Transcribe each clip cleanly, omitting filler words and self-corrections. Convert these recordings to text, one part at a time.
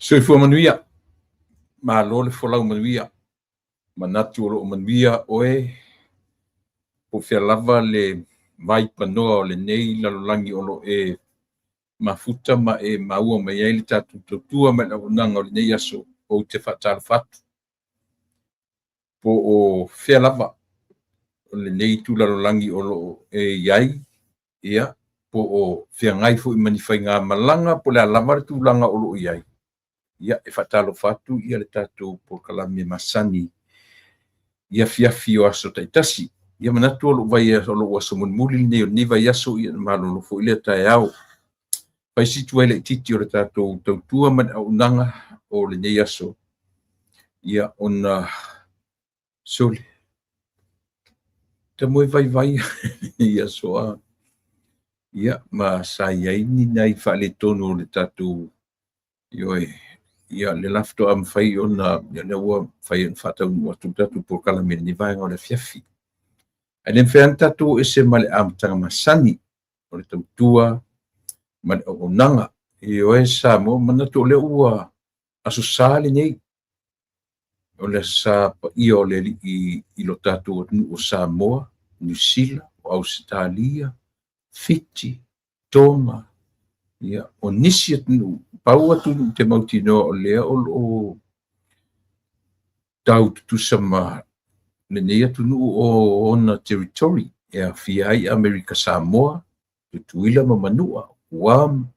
Soifua manuia, malo le folau manuia, manatu o loo manuia oe, po fea lava le vai panoa o le nei lalolangi o lo e mafuta ma e maua mai ai le tatu totua ma na unanga o le nei aso o te whatala fatu. Po o fea lava o le nei tu lalolangi o lo e iai, ia, po o fea ngai fu i manifai ngā malanga po le alamar tu langa o lo iai. Ia e whatalo fatu ia le tatu po kalami masani. Ia fiafi o aso taitasi. Ia manatu o lo vai o lo aso munmuli nei o niva yaso ia malo lo fo ile tae au. Pai situ ele titi o le tatu tautua man au nanga o le nei aso. Ia ona sole. Ta moe vai ia soa. Ia ma sa iaini nai whale tonu o le tatu ioe. Ia le lafto am fai ona ia le ua fai an whatau watu tatu por kalami ni vai o le fiafi. Ane whea tatu e se male am tanga masani o le tautua ma le o nanga. Ioe sa mo manatu o le ua aso sale nei. O le sa pa ia o le i lo tatu o Samoa, New Zealand, o Australia, Fiji, Tonga. Ia o nisi atu pau atu te mautino o lea o tau tu sama le nei atu nu o ona territory e a fiai Amerika Samoa tuila ma manua Guam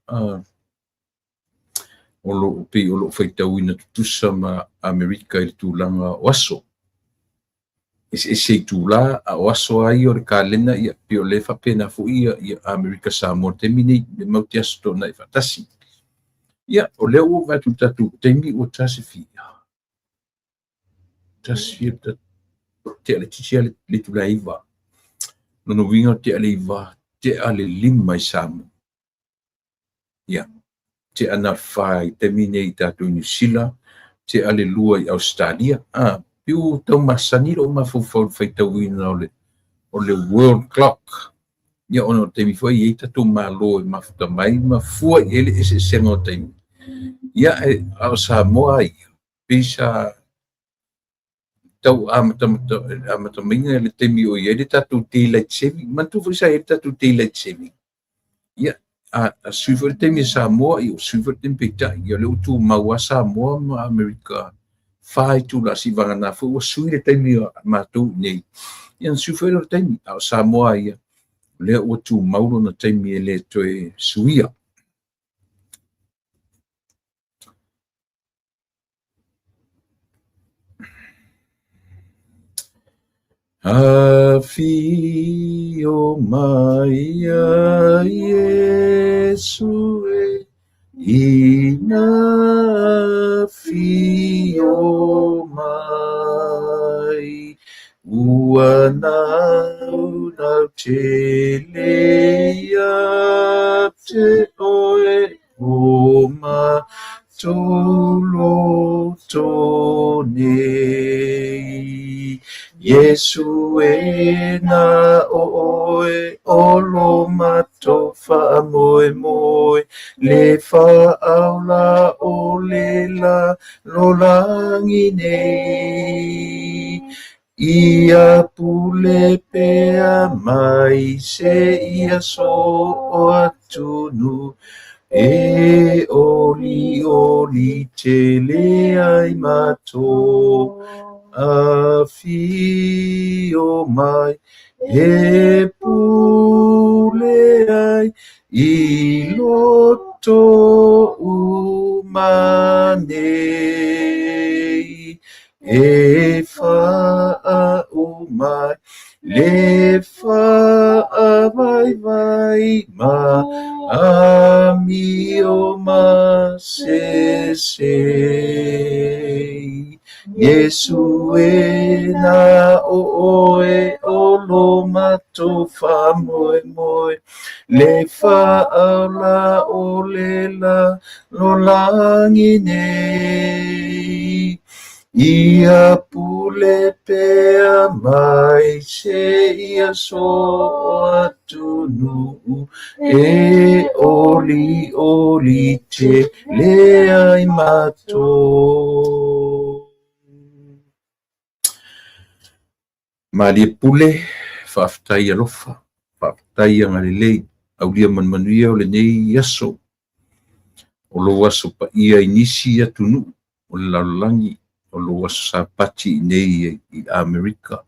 o lo pe o lo faitau ina tu sama Amerika i tulanga waso ese tula a waso ai o kalena ia pe o le fa pena fu ia Amerika Samoa te mini me mauti asto na fatasi. Ia, o leo o vatu tatu, teimi o tasi fia. Tasi fia, te ale titi ale le tula iwa. Nono winga te ale iwa, te ale lima i Samu. Ia, te ana whai, te mine i tatu New Zealand, te ale lua i Australia. Piu tau masaniro o mafufau whaitau ina o le World Clock. Ia, ono teimi fai i tatu malo i mafuta mai, mafua i ele ese sengo teimi. Ia au Samoa ia bisa tau amata minga le temi o ia le tatu daylight saving mantu foi sa tatu daylight saving ia a suiver temi Samoa ia suiver tempeta ia le tu maua Samoa ma Amerika fai tu la si vanga fo o suire temi matu nei ia suiver temi au Samoa ia le o tu mauro na temi le toe suia. Afio Maia Yesue Ina Fio Mai Uanau Nau Telea Te Oe Oma Tolo Tonei Yesu e na oe olo mato fa moe moe le fa aula o le la lo langi nei ia pule pea mai se ia so o atunu e oli te le ai mato Afio mai e pule ai I loto umanei e fa umai le fa vai ma amio ma se Yesu e na oe olo mato fa moe moe le fa ala o le la lo langi nei ia pule pea mai se ia so atunu e oli oli te lea i mato. Ma lia pule whaafitai alofa, whaafitai angalelei, au lia manmanuia o le nei aso. O lo aso pa ia inisi atunu o le lalolangi. O lo aso sapati nei i Amerika.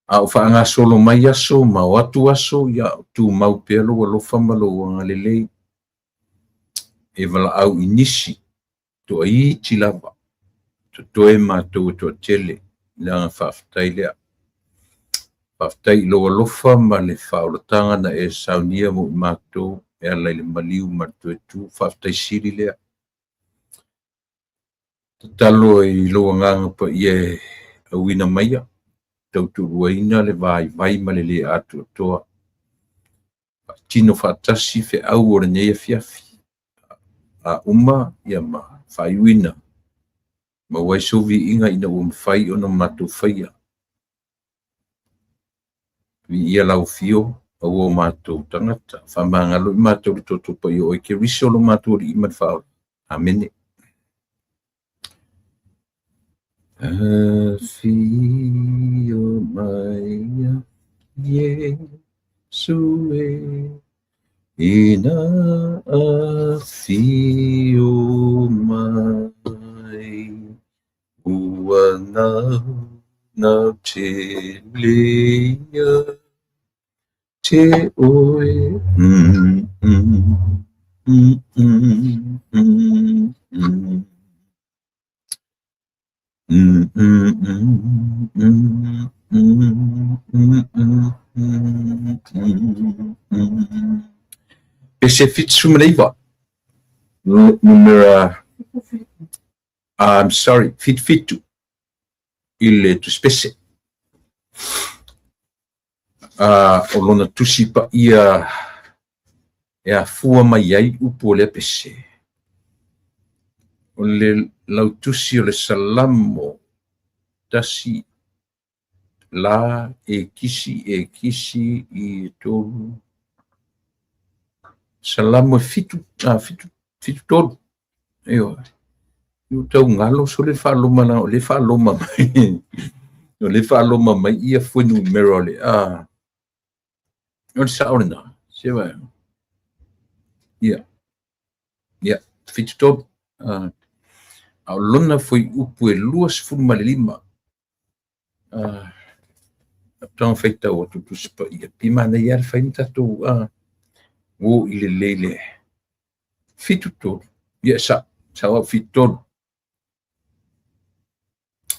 A o whaanga solo mai aso, ma o atu aso, ia tu mau pelo o lo whamalo o ngalelei. E wala au inisi, to ai tilava, to toe mātou to tele, nanga whaafitai lea. Whaafitai loa lofa ma le whaolatanga na e saunia mo mātou, e alai le maliu mātou e tu, whaafitai siri lea. Talo i loa nganga pa ie awina maia, tautu ruaina le vai ma le le atu toa. Tino whaatasi fe au ora nei fiafi. A uma ia ma whaiwina. Ma waisovi inga ina whai ona mātou whaia. Vi ia lau fio, au o mātou tangata. Whamangalo i mātou li toto pa i oike risolo mātou li iman whao. Amene. Fio mai Yesue ina fio mai ua na te lea te oe Pese fitsumaneiva numera I'm sorry fitu ile tu spese o lona tusi pa ia e a fua mai ai upo le pese o le lautusi o le salamo tasi la e kisi i tolu salamo fitu tolu eo io tau ngalo so le whaloma na o le whaloma mai o le whaloma mai ia fue numero le o le saorina se vai ia fitu tolu au lona foi upu e luas fuma le lima tão feita o tu pa ia pimana ia fain tatu o ile lele fitu tolu ia sa o fitu tolu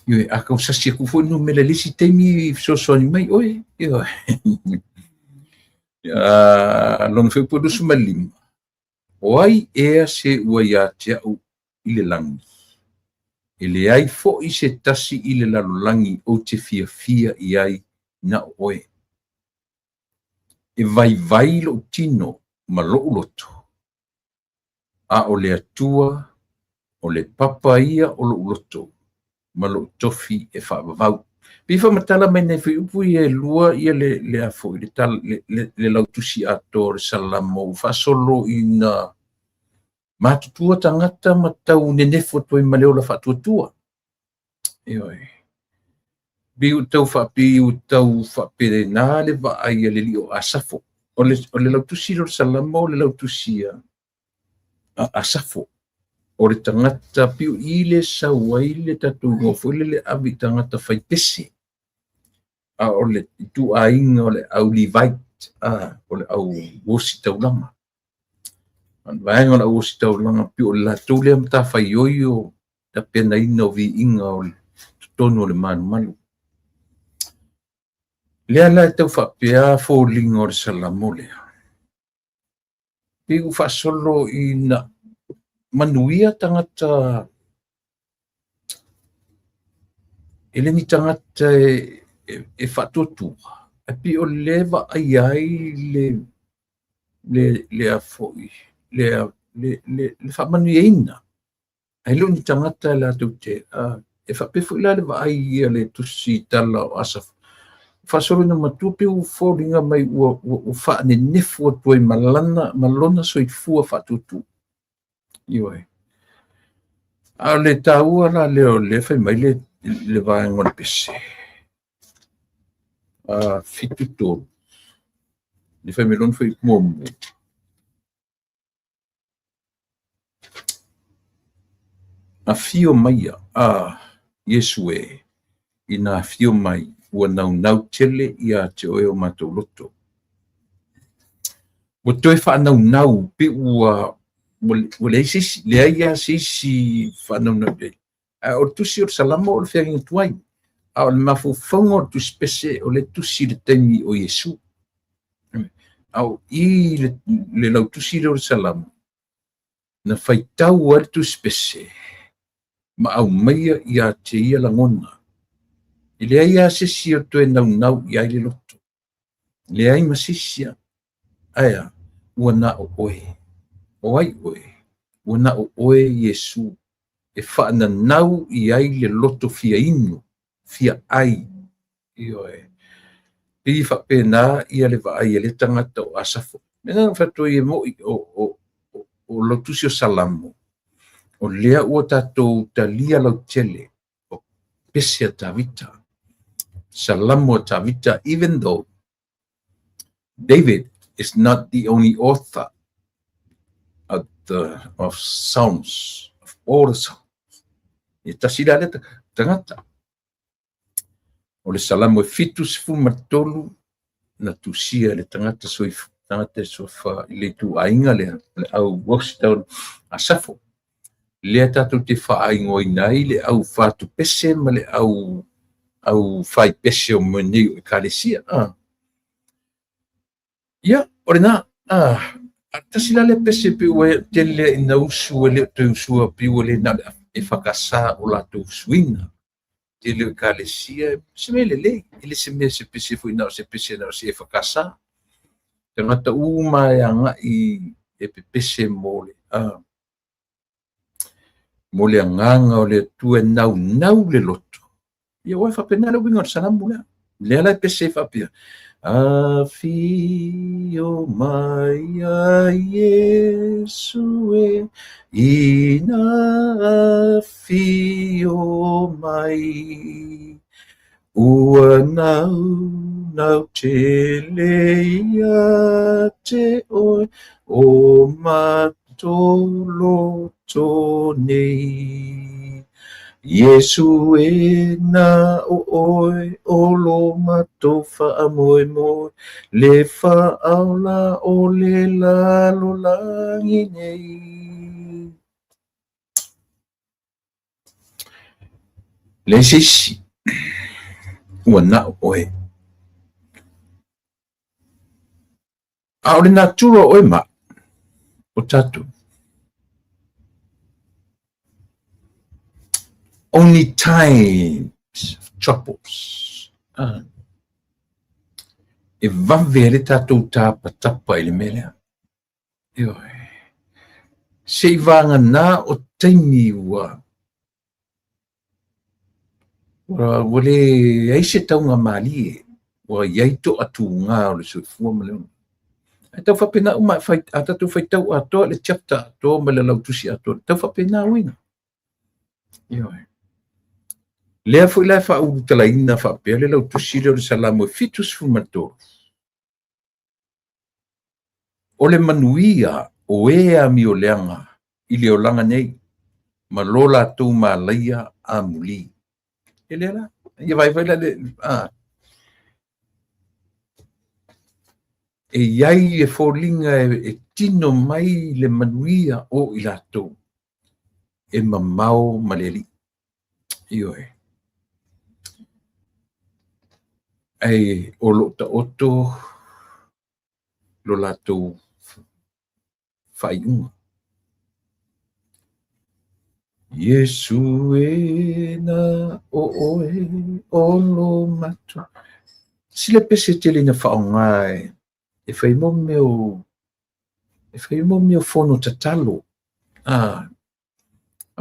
io a causa si ku foi no mele lisi temi so ni mai oi io non foi por dos malim oi e se o ia tia ile langi ele ai fo i se tasi ile lalolangi o te fia i ai na oe e vai lo tino ma lo loto a o le atua o le papa ia o lo loto ma lo tofi e whaavavau. Pifa matala mai nei upu i e lua ia le afo i le lautusi ato le salamo whasolo i na matutua tangata matau nenefo toi maleo la whatuatua. Ioi. Biu tau whapere nā le vai le lio asafo. O le lautusi lo salamo le lautusi asafo. O le tangata piu i le sauai le tatu ngofule le avi tangata whai pese. O le tu ainga o le au li vait. O le au wosi taulanga. Vaenga o le au wosi taulanga piu o le latou le amta whai oio ta pena ina o vi inga o le tono le manu. Lea la tau whapea fōlinga o le salamo lea. Piu whasolo i na manuia tangata ele ni tangata e whatuatua e pi o lewa ai le afoi le whamanuia ina ai luni tangata la tu te e whapefu ila le wa ai ia le tusi tala o asa whasoro na matupe u fōringa mai u wha ne nefu o tui malona so i fua whatutu ioi a le taua la leo le whai mai le vaenga le pese fitu tōru le whai melon whai momu a fio mai Yesu ina fio mai ua nau tele ia te oe o mātou loto. Ua toe whanau pe ua le sisi, le aia sisi whanau pe. O tusi o salama o le whiangi tuai. O le mawhawhanga o tusi pese o le tusi le taimi o Yesu. Au I le lau tusi le o salama. Na whaitau ar tusi pese. Ma au maia ia te ia langona. I le ai a sisi o toe nau i ai le loto. Le ai masisia. Aia, ua na o oe. O ai oe. Ua na o oe Yesu. E whaana nau i ai le loto fia inu. Fia ai. I oe. Pii whapena ia le wa ai e le tangata o asafo. Mena whato i e moi o lotusi o salamo. O lea ua tatou talia lau tele. O pese a tavita. Salamo Tavita, even though David is not the only author of Psalms, of all the Psalms. Ita sila le tangata. O le salamo fitus fu matolu na tusia le tangata soif tangata sofa le tu ainga le au washdown asafo. Le tatu te fa aingo inai le au fatu pese ma le au fai pese o mene o ekalesia. Ia, ore nā, tasila le pese pe ue tele ina usu le te usua pe ue na e whakasa o la tu usuina. Tele o ekalesia, se me le, ele se me se pese fu ina o se pese na o se e whakasa. Te ngata uma e anga I e pe pese mole. Mole anganga o le tue nau le loto. Ia wai whapena le winga o salamu lea. Lea lai pese whapea. Afio mai a Yesu ina afio mai. Ua nau tele ia te oe o matolo nei. Yesu na o oe o lo mato wha moe moe le wha aula o le lalo langi nei. Le sisi ua na o oe. A ore na tura oe ma o tatu. Only times of troubles. E vave le tatou tapa ele melea. Se vanga na o taimi ua. Wale aise taunga mali e. Wa yaito atu ngā o le soifua maleo. E tau whapena uma atatu whaitau atoa le chapter atoa ma le lautusi atoa. Tau whapena uina. Lea foi lai fa u talaina fa pele lo tusile o salamo fitus fumato. O le manuia o ea mi o leanga I le o langa nei ma lola tu ma laia a muli. Ele la ia vai la le e iai e folinga e tino mai le manuia o I lato e mamau maleli. Ioe. Ai o lo ta oto lo lato fai Yesu na o oe o lo mato. Sile pese tele na whaongai e whai mo meo fono tatalo.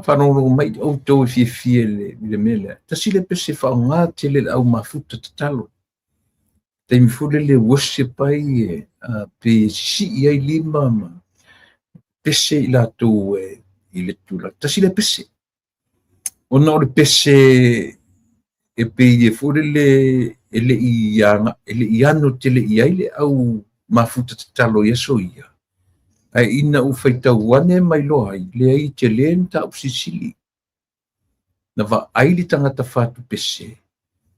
whanongo mai o tau e fie le mele. Tasi le pese whaonga te le au mafuta tatalo. Te mi fule le worship ai pe si ai lima ma pese i la tau i le tula. Tasi le pese. Ona o le pese e pe i e fule le i anga, le i ano te le i aile au mafuta tatalo yeso ia. Ai ina u whaitau wane mai loa ai, le ai te lenta au sisili. Na wa aili tangata whatu pese,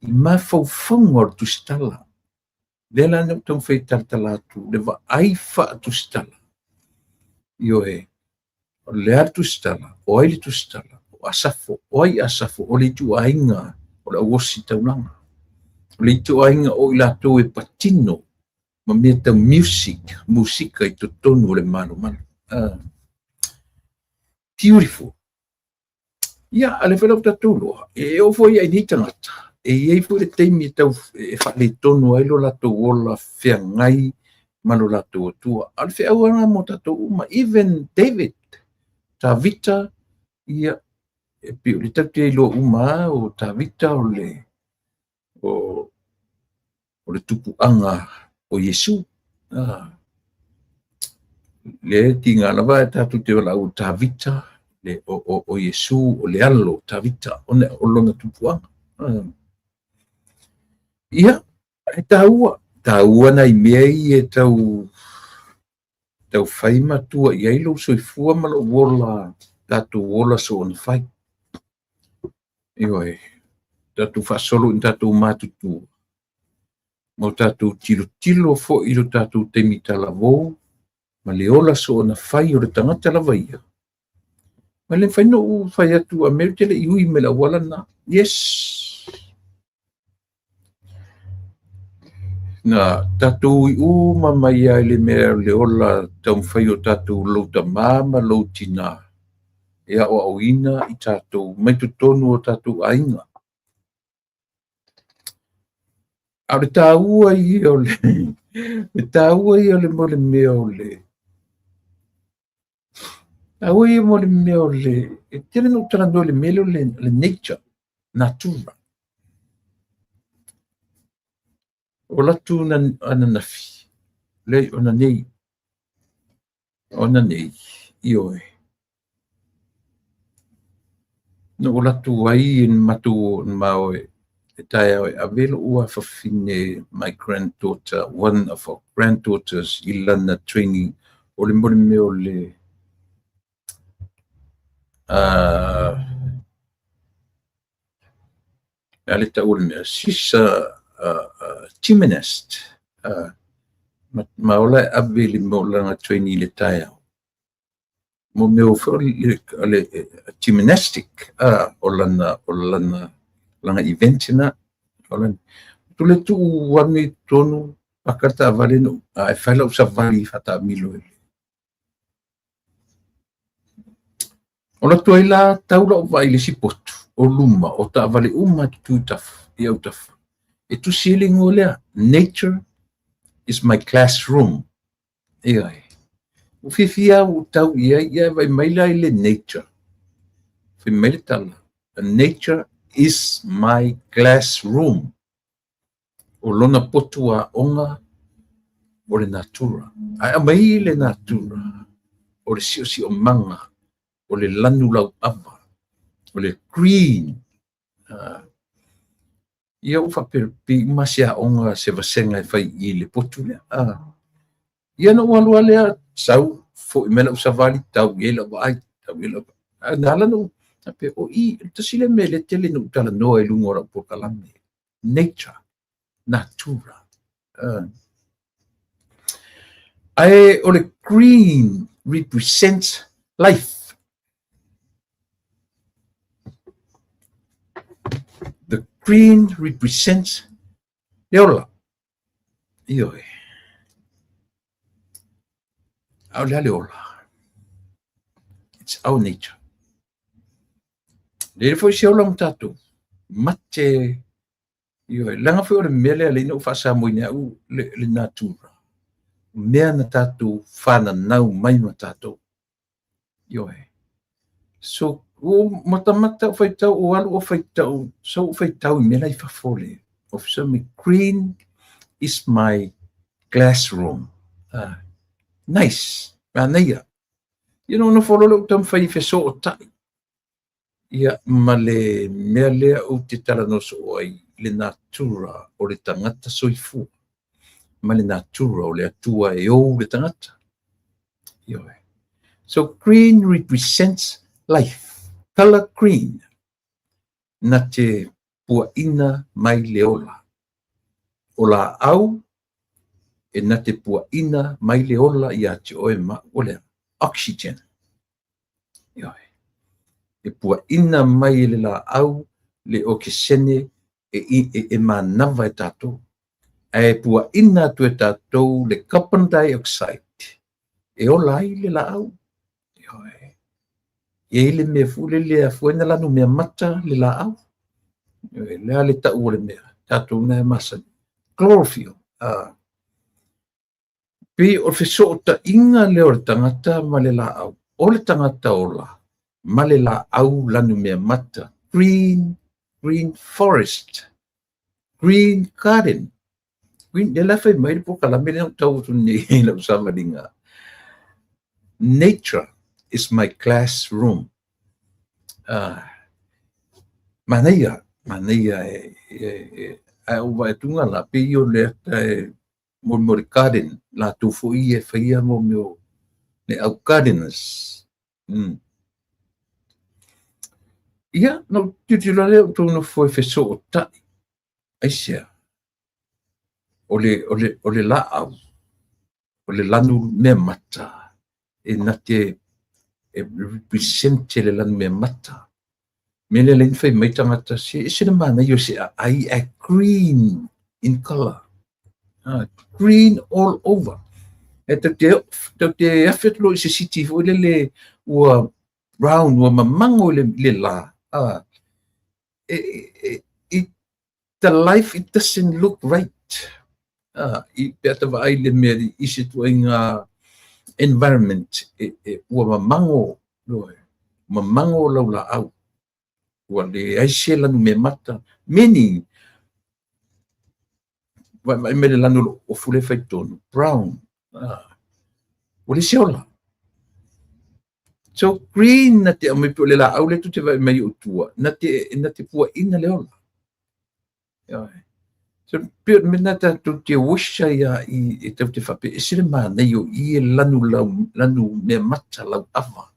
i mawhauwhaunga o tu stala. Lela ne utang whaitartala atu, le wa ai whaatu stala. Io e, o le atu stala, o aili tu stala, o asafo, o ai asafo, o le tu ainga, o la uosi taunanga. O le tu ainga o ilato e patino, ma mea tau musika i to tonu o le manu. Beautiful. Ia, ale whalau tatuloa, e o foi ai ni tangata, e iei fo le teimi e tau e whale tonu ai lo lato ola whea ngai malo lato atua. Ale whea auanga mo tato uma, even David, ta vita, ia, e pio le tauti ai lo uma o ta vita o le tupu anga o Yesu. Le tinga lava e tatu te wala o ta vita, o Yesu, o le alo, ta vita, o lona tupuanga. Ia, e taua na i mea i e tau whaima tua i ailo soifua ma lo wola, tatu wola so on whai. Ioi, tatu whasolo in tatu matutua. Mo tatu tilo fo i lo tatu temi talavou, ma le ola so on whai o le tangata lava ia. Ma le whaino u whai atu a mea tele i hui me la wala na. Yes. Na tatu i mai ai le mea le ola tau whai o tatu louta mama loutina. Ea o au ina i tatu, mai tu tonu o tatu ainga. Au le tāua i o le tāua i o le mo le mea o le. Tāua i o mo le mea o le, e tene no tarando le mea o le nature, natura. O latu ana nafi, le ona nei, i oe. No o latu ai in matu maoe, e tae oe, a velo ua whawhine my granddaughter, one of our granddaughters, i lana training, o le mole mea o le, ale ta o le mea, she's gymnast, ma ola e abe le mo langa training le tae au. Mo meo le gymnastic, o langa eventina, o lana, tule tu wami tonu, pakata vale no, e whaila usa vali hata milo ele. O la tu la taula o vai le sipotu, o luma, o ta vale tu tafu, i au tafu. E tu ceiling o lea, nature is my classroom. Ia. O fifia o tau ia vai maila ile nature. Fi maila tala. Nature is my classroom. O lona potua onga o le natura. Ai mai le natura. O le si o manga. O le lanu lau ava. O le green. Ia ufa perpi masia onga se vasenga fai i le potu le. Ia no walua lea sau fo i mena usavali tau iela vai tau iela. Nala no pe o i tasile me le tele no tala noa i lungo ra po kalame. Nature, natura. Ai o le green represents life. The green represents leola. Ioi. Au leola. It's our nature. Le foi se ola tatu. Mate ioi. Langa foi o le mele ale no fasa moina u le natura. Mea na tatu whana nau mai ma tatu. Ioi. So o matamata faitau o alu o faitau so faitau me lai fafole. Officer McQueen is my classroom. Nice. Manaya. You know no follow tam fai fe so o tai. Ia male mea lea o te talanoso o ai le natura o le tangata soifu. Ma le natura o le atua e o le tangata. Ioe. So green represents life. Color green. Na te puaina mai le ola. O la au e na te puaina mai le ola ia te oe ma o le oxygen. Ioe. E puaina mai le la au le o ke sene e manawa e tātou. E puaina tu e tātou le carbon dioxide. E ola ai le la au. Ioe. E le mea fule le a fuena lanu mea mata le la au. Le ale ta ua le mea. Tātou na masa. Chlorophyll. Pe o feso o ta inga le o le tangata ma le la au. O le tangata ola. Ma le la au lanu mea mata. Green forest. Green garden. Green, le la fai mai po kala me le tau tu nei la usama dinga. Nature is my classroom. Manaya o vai tunga la pe yo le mo garden la tu fo i e faia mo meu le au gardeners. Ia no titulare tu no foi feso o ta. Aisia. O le la au. O le lanu me mata. E na te represente le lanu me mata. Mele len fai mai tangata se na mana yo se ai green in color. Green all over. E te afet lo se siti fo le ua brown ua mamango le la. The life it doesn't look right. I peta va ai le me i se tuinga environment ua mamango la au. Wale ai se lanu me mata meaning vai me lanu o fule fai tonu brown wale se ola so green na te ame pole la au le tu te vai mai o tua na te pua ina le ola so pio me na tu te wisha ia i te fape e se ma nei o i lanu me mata lau ava.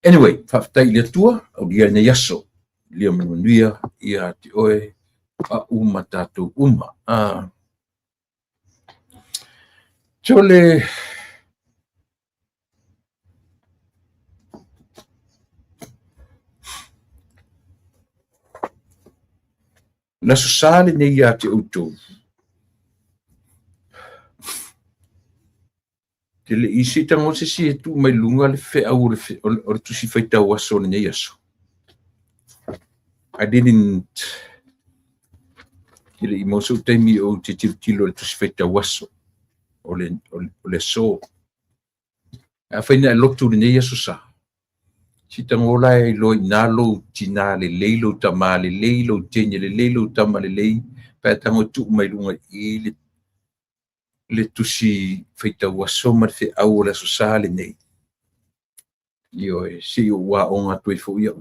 Anyway, whaftai le tua, au lia ne yaso, lia manuia, ia te oe, a uma tātou uma. Tole, na sosale ne ia te outou. Te le isi tango se si e tu mai lunga le fe au o le tusi faitau aso ne yaso. I didn't Te le i moso taimi o te tilo le tusi faitau aso o le so. A whaina e lotu ne yaso sa. Si tango la e lo ina lo tina le leilo tama le leilo tenya le leilo tama le lei pa tango tu mai lunga i le tusi faitau aso ma fe au le sosale nei. Io e si wa onga tu fo ia.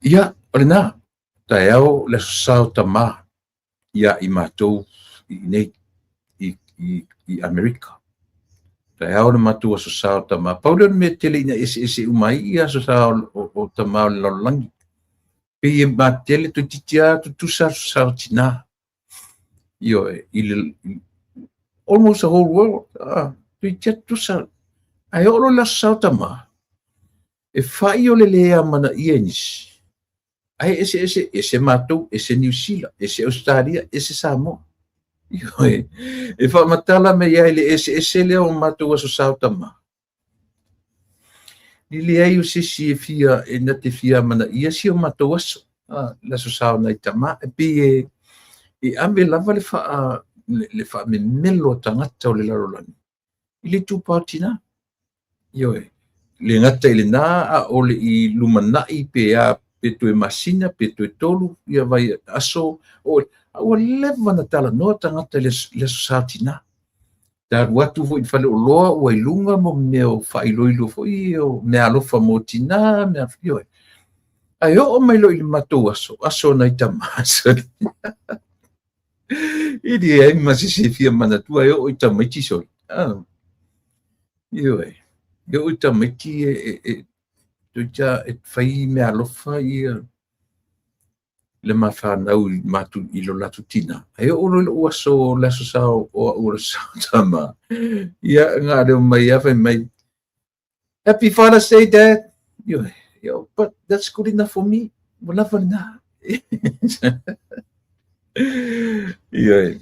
Ia, ole na. Ta eo le sosao tama ia i matou i nei i Amerika. Ta eo le matua sosao tama. Paule me tele ina ese umai ia sosao o tama o le lolangi. Pe e matele tu titia tu tusa sosao tina. Io e almost the whole world. Tu titia tusa. Ai olo la sosao tama. E fai o le lea mana ienis. Ai ese matou, ese New Zealand, ese Australia, ese Samoa. E fa matala me ia le ese le o matou aso sao tama. Li ai o se si fia e na te fia mana ia si o matou aso. La so sao nai tama. E pi e ame lava le fa le whamemelo tangata o le larolangi. I le tūpātina. Ioe. Le ngata i le nā a ole i lumanai pe a pe toe masina, pe toe tolu, ia vai aso, o ua lewa na tala noa tangata le sātina. Tā ruatu fo i whale o loa ua i lunga mo meo whailoilo fo i o mea alofa mo tina, mea ioe. Ai o mai lo i le matou aso na i tamasa. Idi e masisi fia manatua e o i tamaiti soi. Ioe. Yo i tamaiti toita e whai mea alofa i le mawhanau i lo latu tina. Ai o lo o aso laso sao o ura sao tama. Ia ngā reo mai awhai mai. Happy Father's Day, Dad. Yo, but that's good enough for me. Whatever na. Ia.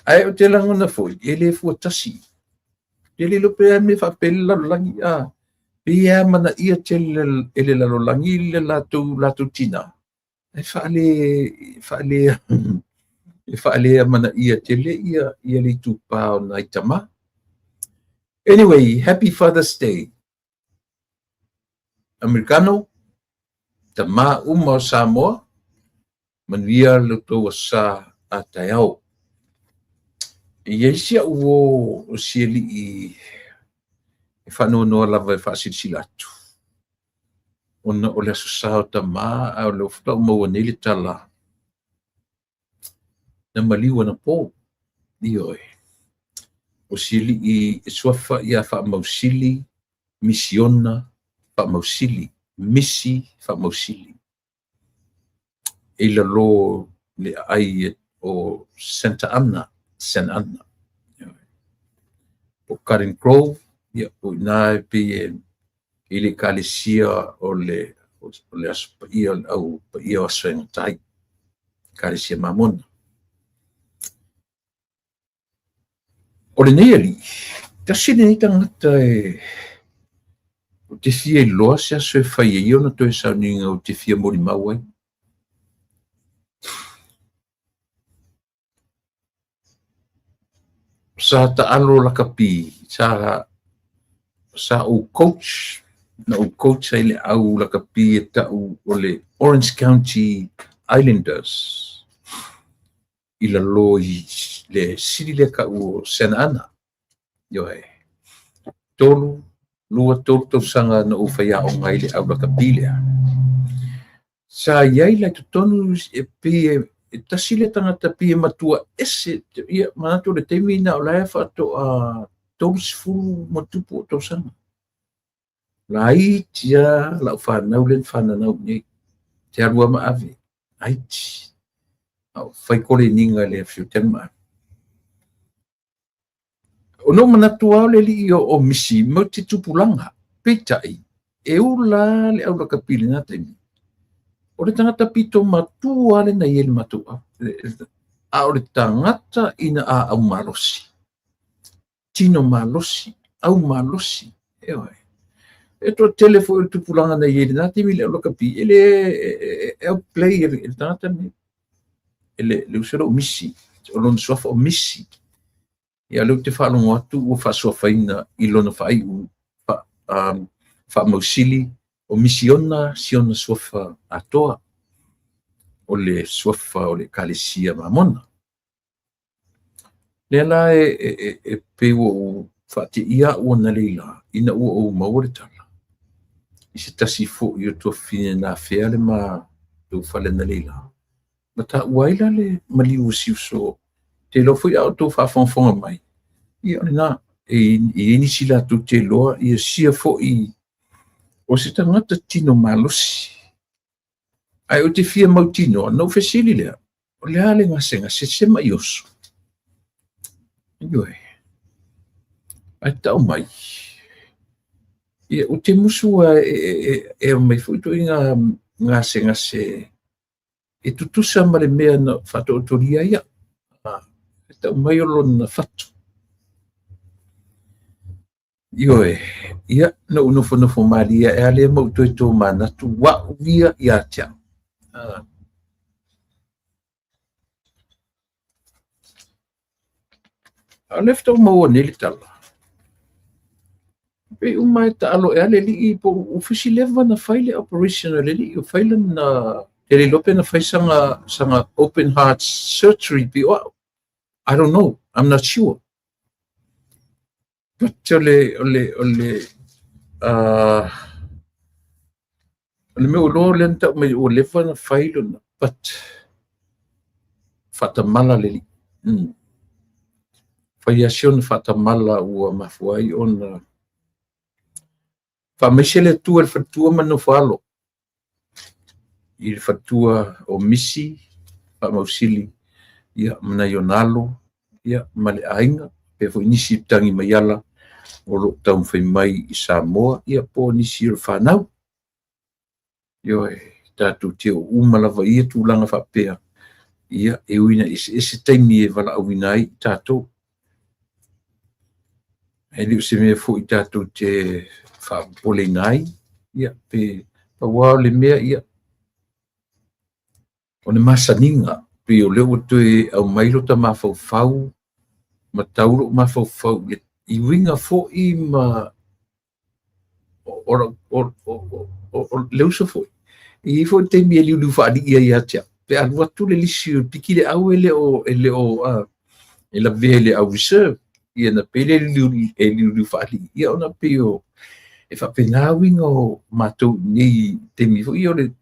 Ai o te langona foi. Ele fua tasi. Ele lo pe me fa pella langi a. Pia mana ia tele ele la langi le latu tina. E whaale mana ia tele ia li tupa o na itama. Anyway, happy Father's Day. Americano, tama uma o Samoa, manuia le tau sa a taiao. Iesia uo o sieli i whanonoa lava e whaasirisi atu. Ona o le aso sao tama a o le ofta umaua nei le tala. Na maliwa na po. Ioe. O sili i suafa ia wha mausili, misiona, wha mausili, misi, wha mausili. E la lo le ai o Santa Ana. O Karen Grove, ia o nai pe ile kalesia o le aso ia au ia o aso tai. Kalesia mamona. O le nei ali, tasi nei tangata o te fia i loa se aso e whai e iona toi sauninga o te fia mori mauai. Sa ta alo la kapi, sa o coach, na o coach ai le au la kapi e tau o le Orange County Islanders. I la lo i le siri le ka o Santa Ana. Ioe. Lua tolu tau sanga na o whaia o ngai le au la kapi lea. Sa iai lai tutonu e pe e tasile tangata pia matua ese ia manatu le teimi na o lae whaato a tolu sifuru matupu o tau sanga. Lai tia lau whanau len whananau nei. Te arua maave. Aiti. Au whai kore ninga le fiu tenma. O no manatu au le li o misi mo te tupulanga. Peitai. E ula le au la kapili na teimi. O le tangata pito matua le na iele matua. A o le tangata ina a au malosi. Tino malosi. Au malosi. Eoi. E to telefo il tupulanga na iele na timi le au la kapi. Ele e au play ele tangata me. Ele le usero o misi. O lona suafa o misi. Ia leu te whaalongo atu o whaasuafaina i lona whai u whaamausili. O misiona siona suafa atoa o le suafa o le kalesia mamona. Le la e pewa o whaate ia ua na leila ina ua o maua le tala. I se tasi fo i o tua fine na fea le ma tau whale na leila. Ma ta uaila le maliu siuso te lofo i au tau whaafonga mai. I o na e inisi la tu te loa i a sia fo i o se tangata tino malosi. Ai o te fia mautino, no fesili lea. O le ale ngasenga, se sema i oso. Ioe. Ai tau mai. Ia o te musua e o mai fuito i ngasenga se e tutusa ma le mea na whato o toria ia. E tau mai o lona whatu. Ioe, ia na unofo maria e ale mauto e tō manatu wa via ia tia. left o mau nele tala pe uma ta alo e ale li po ufisi leva na file operational li o file na ele lope na fai sanga open heart surgery bi I don't know, I'm not sure, but ole me o lo lenta me o leva na file na but fatamala le faiasion fatamala ua mafuai ona faamisele tu el fatua mano falo il fatua o misi fa mausili ia mana yonalo ia male ainga pe fo inisi tangi mayala o lo tau fai mai i Samoa ia po nisi o fanau yo tatu te o umalava ia tūlanga whapea ia e uina ese taimi e wala awinai tatou e liu se mea fo i tatou te whapole ngai ia pe pawao le mea ia o ne masaninga pe o leo toe au mailo ta mafaufau ma tauro mafaufau i winga fo i ma o leo sa fo i fo te mi liu whaari ia tia pe anu atu le lisi o piki le au ele o la vele au reserve ia na pele liu whaari ia ona pe o e whapena winga o matou nei te mi fo i o le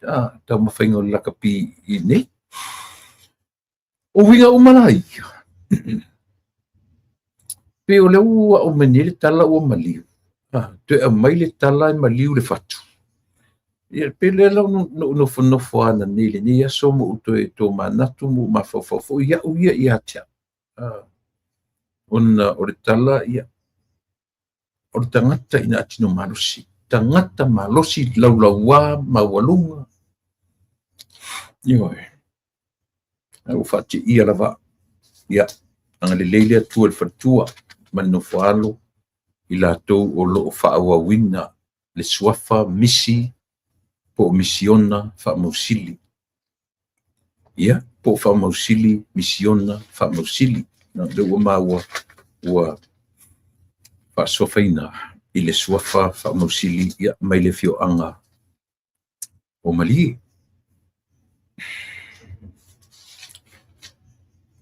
tau mawhainga o lakapi i nei o winga o manai pe o leo o menele tala o maliu te a mai le tala e maliu le fatu ia pe le lau no fonofo ana nei le nei aso mo uto e tō manatu mo mawhawhawho ia uia ia tia ona o le tala ia o le tangata ina atino malosi tangata malosi laulaua mawalunga ioe au whati ia lava ia anga le leile atua le fatua manofo alo i lātou o loo whaawawina le suafa misi po misiona whaamausili ia po whaamausili misiona whaamausili na leua maua ua whaasofaina i le suafa whaamausili ia mai le fioanga o mali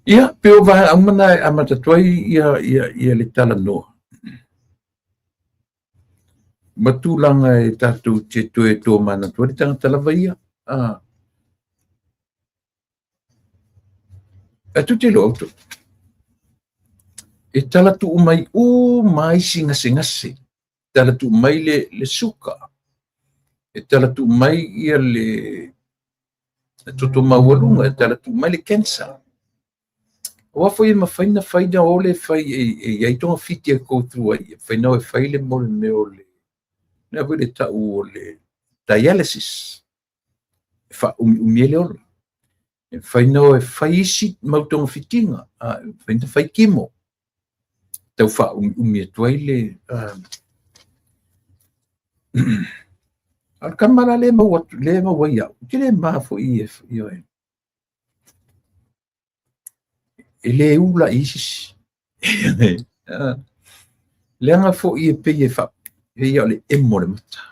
ia pe o vai amana amatatuai ia le tala noa matulanga e tatu te toe tō mana tua le tangata lava ia atu te lo auto e tala tu umai o mai ngase tala tu mai le suka e tala tu mai ia le toto mawalunga e tala tu mai le cancer o foi ma faina faida ole fai e ai tonga fiti e ko through ai fai no e fai le mo le ole na vele ta o le dialysis fa miele ora e fai no e fai si ma tonga fitinga fai ta fai kimo tau fa mie toile al kamara le ma wa ke le ma fo i io ele ula isis le anga fo i pe e fa e ia le emore mata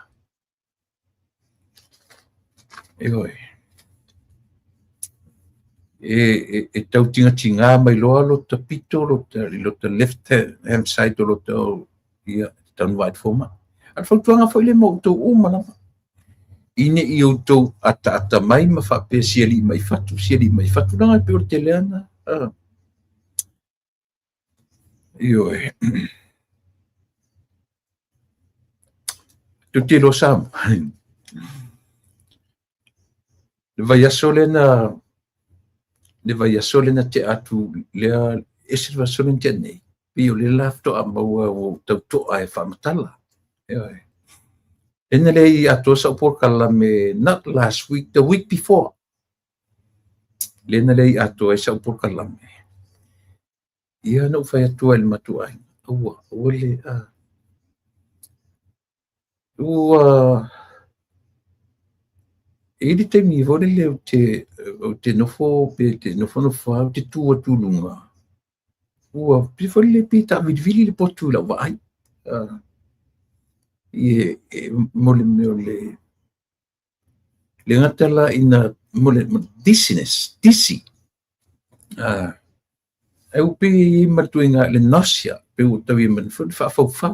e tau tinga mai loa lo tapito lo ta left hand side lo ta ia tan white forma al fa tuanga fo le mo to umana ine i to ata mai ma fa pe sieli mai fatu na pe o telena io tutti lo sam le vai solena te atu le ese va solena te nei io le lafto a o to ai fa matala ene le atu sa por kala me not last week the week before le ne le atu sa por kala me ia no fai atu el matuai ole ele te mi vole le te nofo pe te nofo no fa te tu lunga ua pifoli le pita vili le potu la vai mo le meo le ngatala ina mo le disi e upi matuinga le nausea pe u tawi man fu fa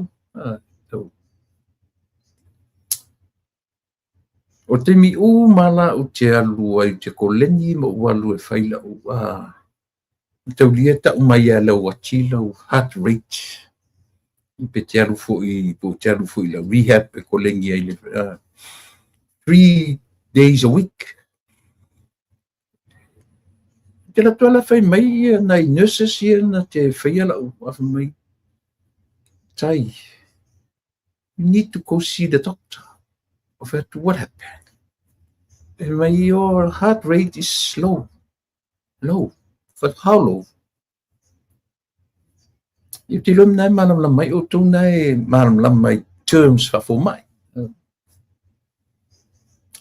o te mi u mala u te alu ai te koleni mo walu e faila u te ulieta u mai ala u achila u heart rate i pe te alu fu i la rehab e koleni ai le 3 days a week te la toala fai mai na i nurses ia na te faia la u afa mai tai you need to go see the doctor of what happened. And when your heart rate is low, but how low? If the alumni manam lamai o tunai manam lamai terms fa fo mai.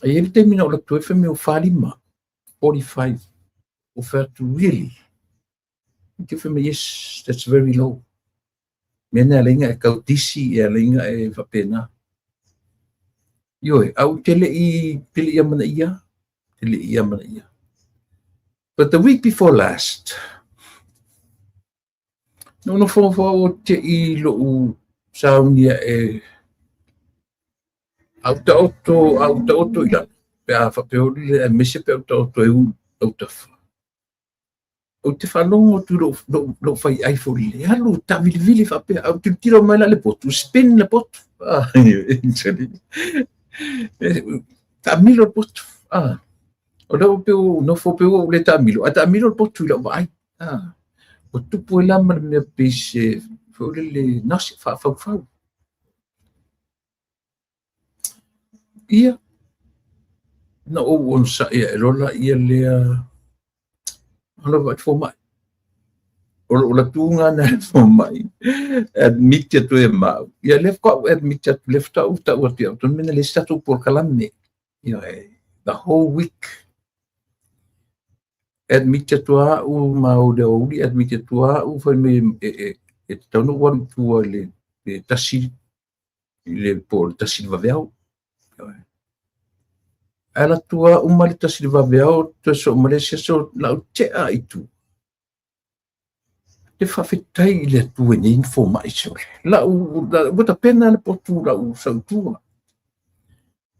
I every time you look to if me o falima 45 offer to really give me yes, that's very low. Mena lenga e kau disi e lenga e fa pena. Yoi, au tele ia mana ia. But the week before last, no fo o te I lo u saunia e au ta oto ila. Pe a fa pe o le mese pe au ta oto e au ta fa. O te whanongo tu lo fai ai fo le alu ta vili fa pe au te tiro mai la le potu, spin le potu. Ta milo potu. O leo peo no fo peo le ta milo. A ta milo potu la vai. O tupu e lama me pese fo le nasi fa. Ia. Na o on sa e rola ia le ala vai fo mai. O la tunga na fo mai. Admit tu e mau. Ia lef ko admit left out ta o te auton mena le statu por kalame. Ia the whole week. Admit tu a u mau de o di admit tu a u foi me e tonu wan tu le tasi le por tasi vavel. Ala tua uma le tasi vavel to so Malaysia so la te ai tu. Te whawhetai le tu e ni info mai so. La wata pena le potu la u sau tua.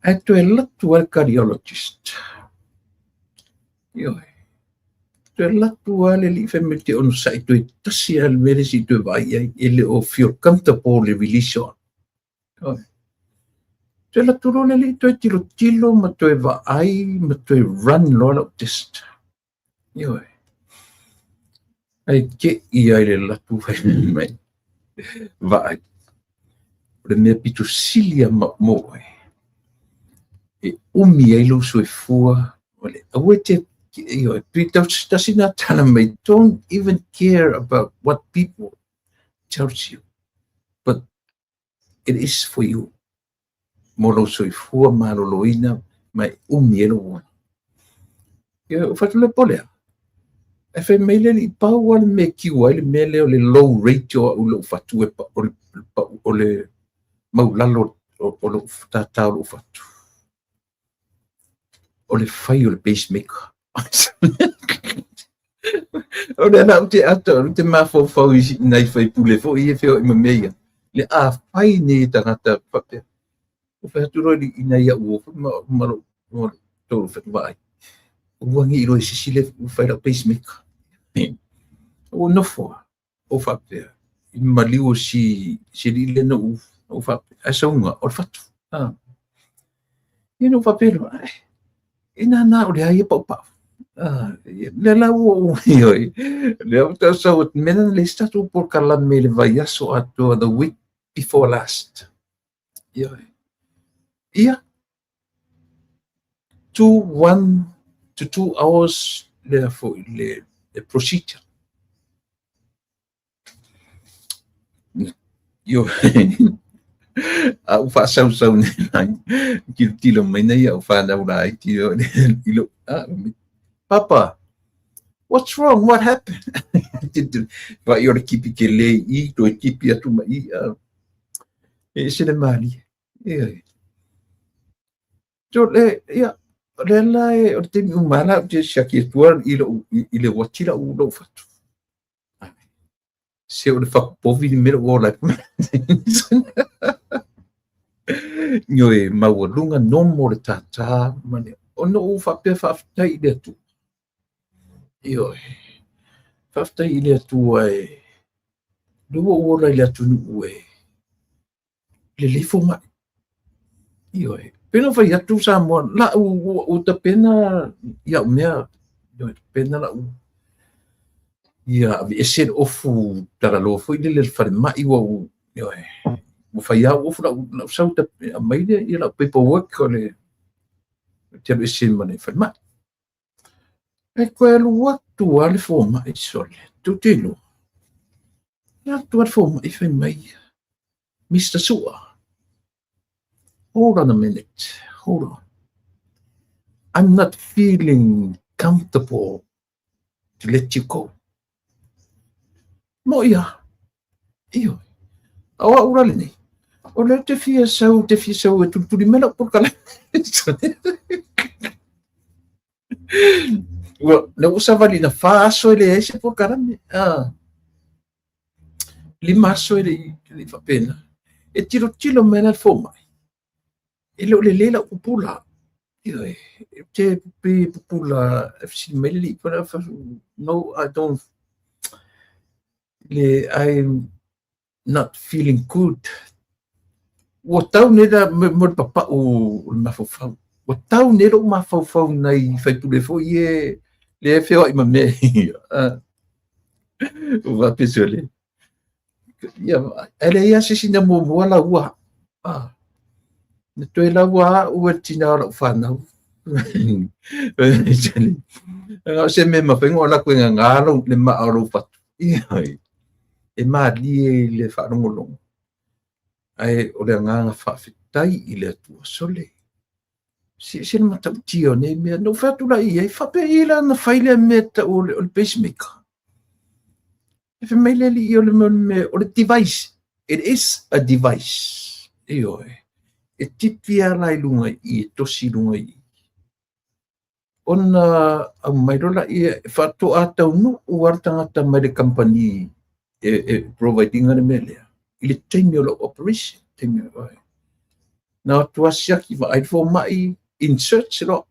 Ai tu e latu al cardiologist. Ioi. Tu e latu ale li wheme te onu sai tu e tasi al meresi tu e vai ai ele o feel comfortable le release on. Ioi. Tu e latu role li tu e tilo ma tu e va ai ma tu e run lola test. Ioi. Ai ke ia le latu mai. Vai. Le mea pitu silia mo e umi ai lo so e fua. Ole, awe te io does not tell me don't even care about what people tells you, but it is for you. Molo so e fua maloloina mai umi e lo. Io fatto le polea. E fe mele li pau al me kiu ai mele o le low rate o lo fatu e o le maulalo o lo tata o lo fatu o le fai o le pacemaker o le na te ato te mafo fau nai fai pule fo I fe o ima meia le a fai ne tangata pape o fe atu roi ina ia uo maro tolu fe vai uangi I roi sisile fai la pacemaker o nofo o fape maliu si li le no o fape asaunga o fatu ino fape ina na o le ai pa le la o oi le o so mena le statu por kala me le vai aso ato the week before last ia 1 to 2 hours le procedure yo au fa sau ne nai ki tilo mai nei au fa na ura ki ilo papa What's wrong? What happened? Vai ora kipi ke lei I to kipi atu mai e se le mali. So ia le la o te umana te shaki tuar I le watira u lo fatu. Se o le whakapovi ni mera o like nyo e mawalunga nomo le tata mane ono u whapea whaftai I le atu. Io whaftai I le atu ai lua ora I le atu nu ue le lefo mai. Io pena vai atu sa mo la u ta pena ia mea pena la u ia ese ofu tara lo foi le fare mai o io mo fai au ofu la sa ta mai le ia la paperwork le te ese mane fare mai e quello wattu al forma e sole tutti lo ya tu al forma e fai mai Mr. Sua. Hold on a minute. Hold on. I'm not feeling comfortable to let you go. Mo ia. Io. Awa urale ni. O le te fia sau e tuturi mela por kala. Well, na usava li na faso ele ese por karame. Limaso ele li fa pena. E tiro mena forma. Ele le lela upula. Te pupula meli no I don't I'm not feeling good. O tau nera mo papa o mafofau. O tau nera o mafofau nei fai tu le foi le feo I mame. O va pesole. Ya ele ia se sina mo la ua. Na toi la ua o tina la fana. Nga se me mafengo la ko nga ngalo le ma aro fatu. E ma li le fa ngolong. Ai o le nga fa fitai I le tua sole. Se ma tau tio ne me no fatu la I fa pe ila na faile meta o le pacemaker. E fe mele li o le device. It is a device. E tipia lai lunga I tosi lunga I. Ona mai rola I fatu ata no o artangata mai le company providing ana mele. Ile tenyo operation tenyo. Na tua siaki va ai fo mai insert lo.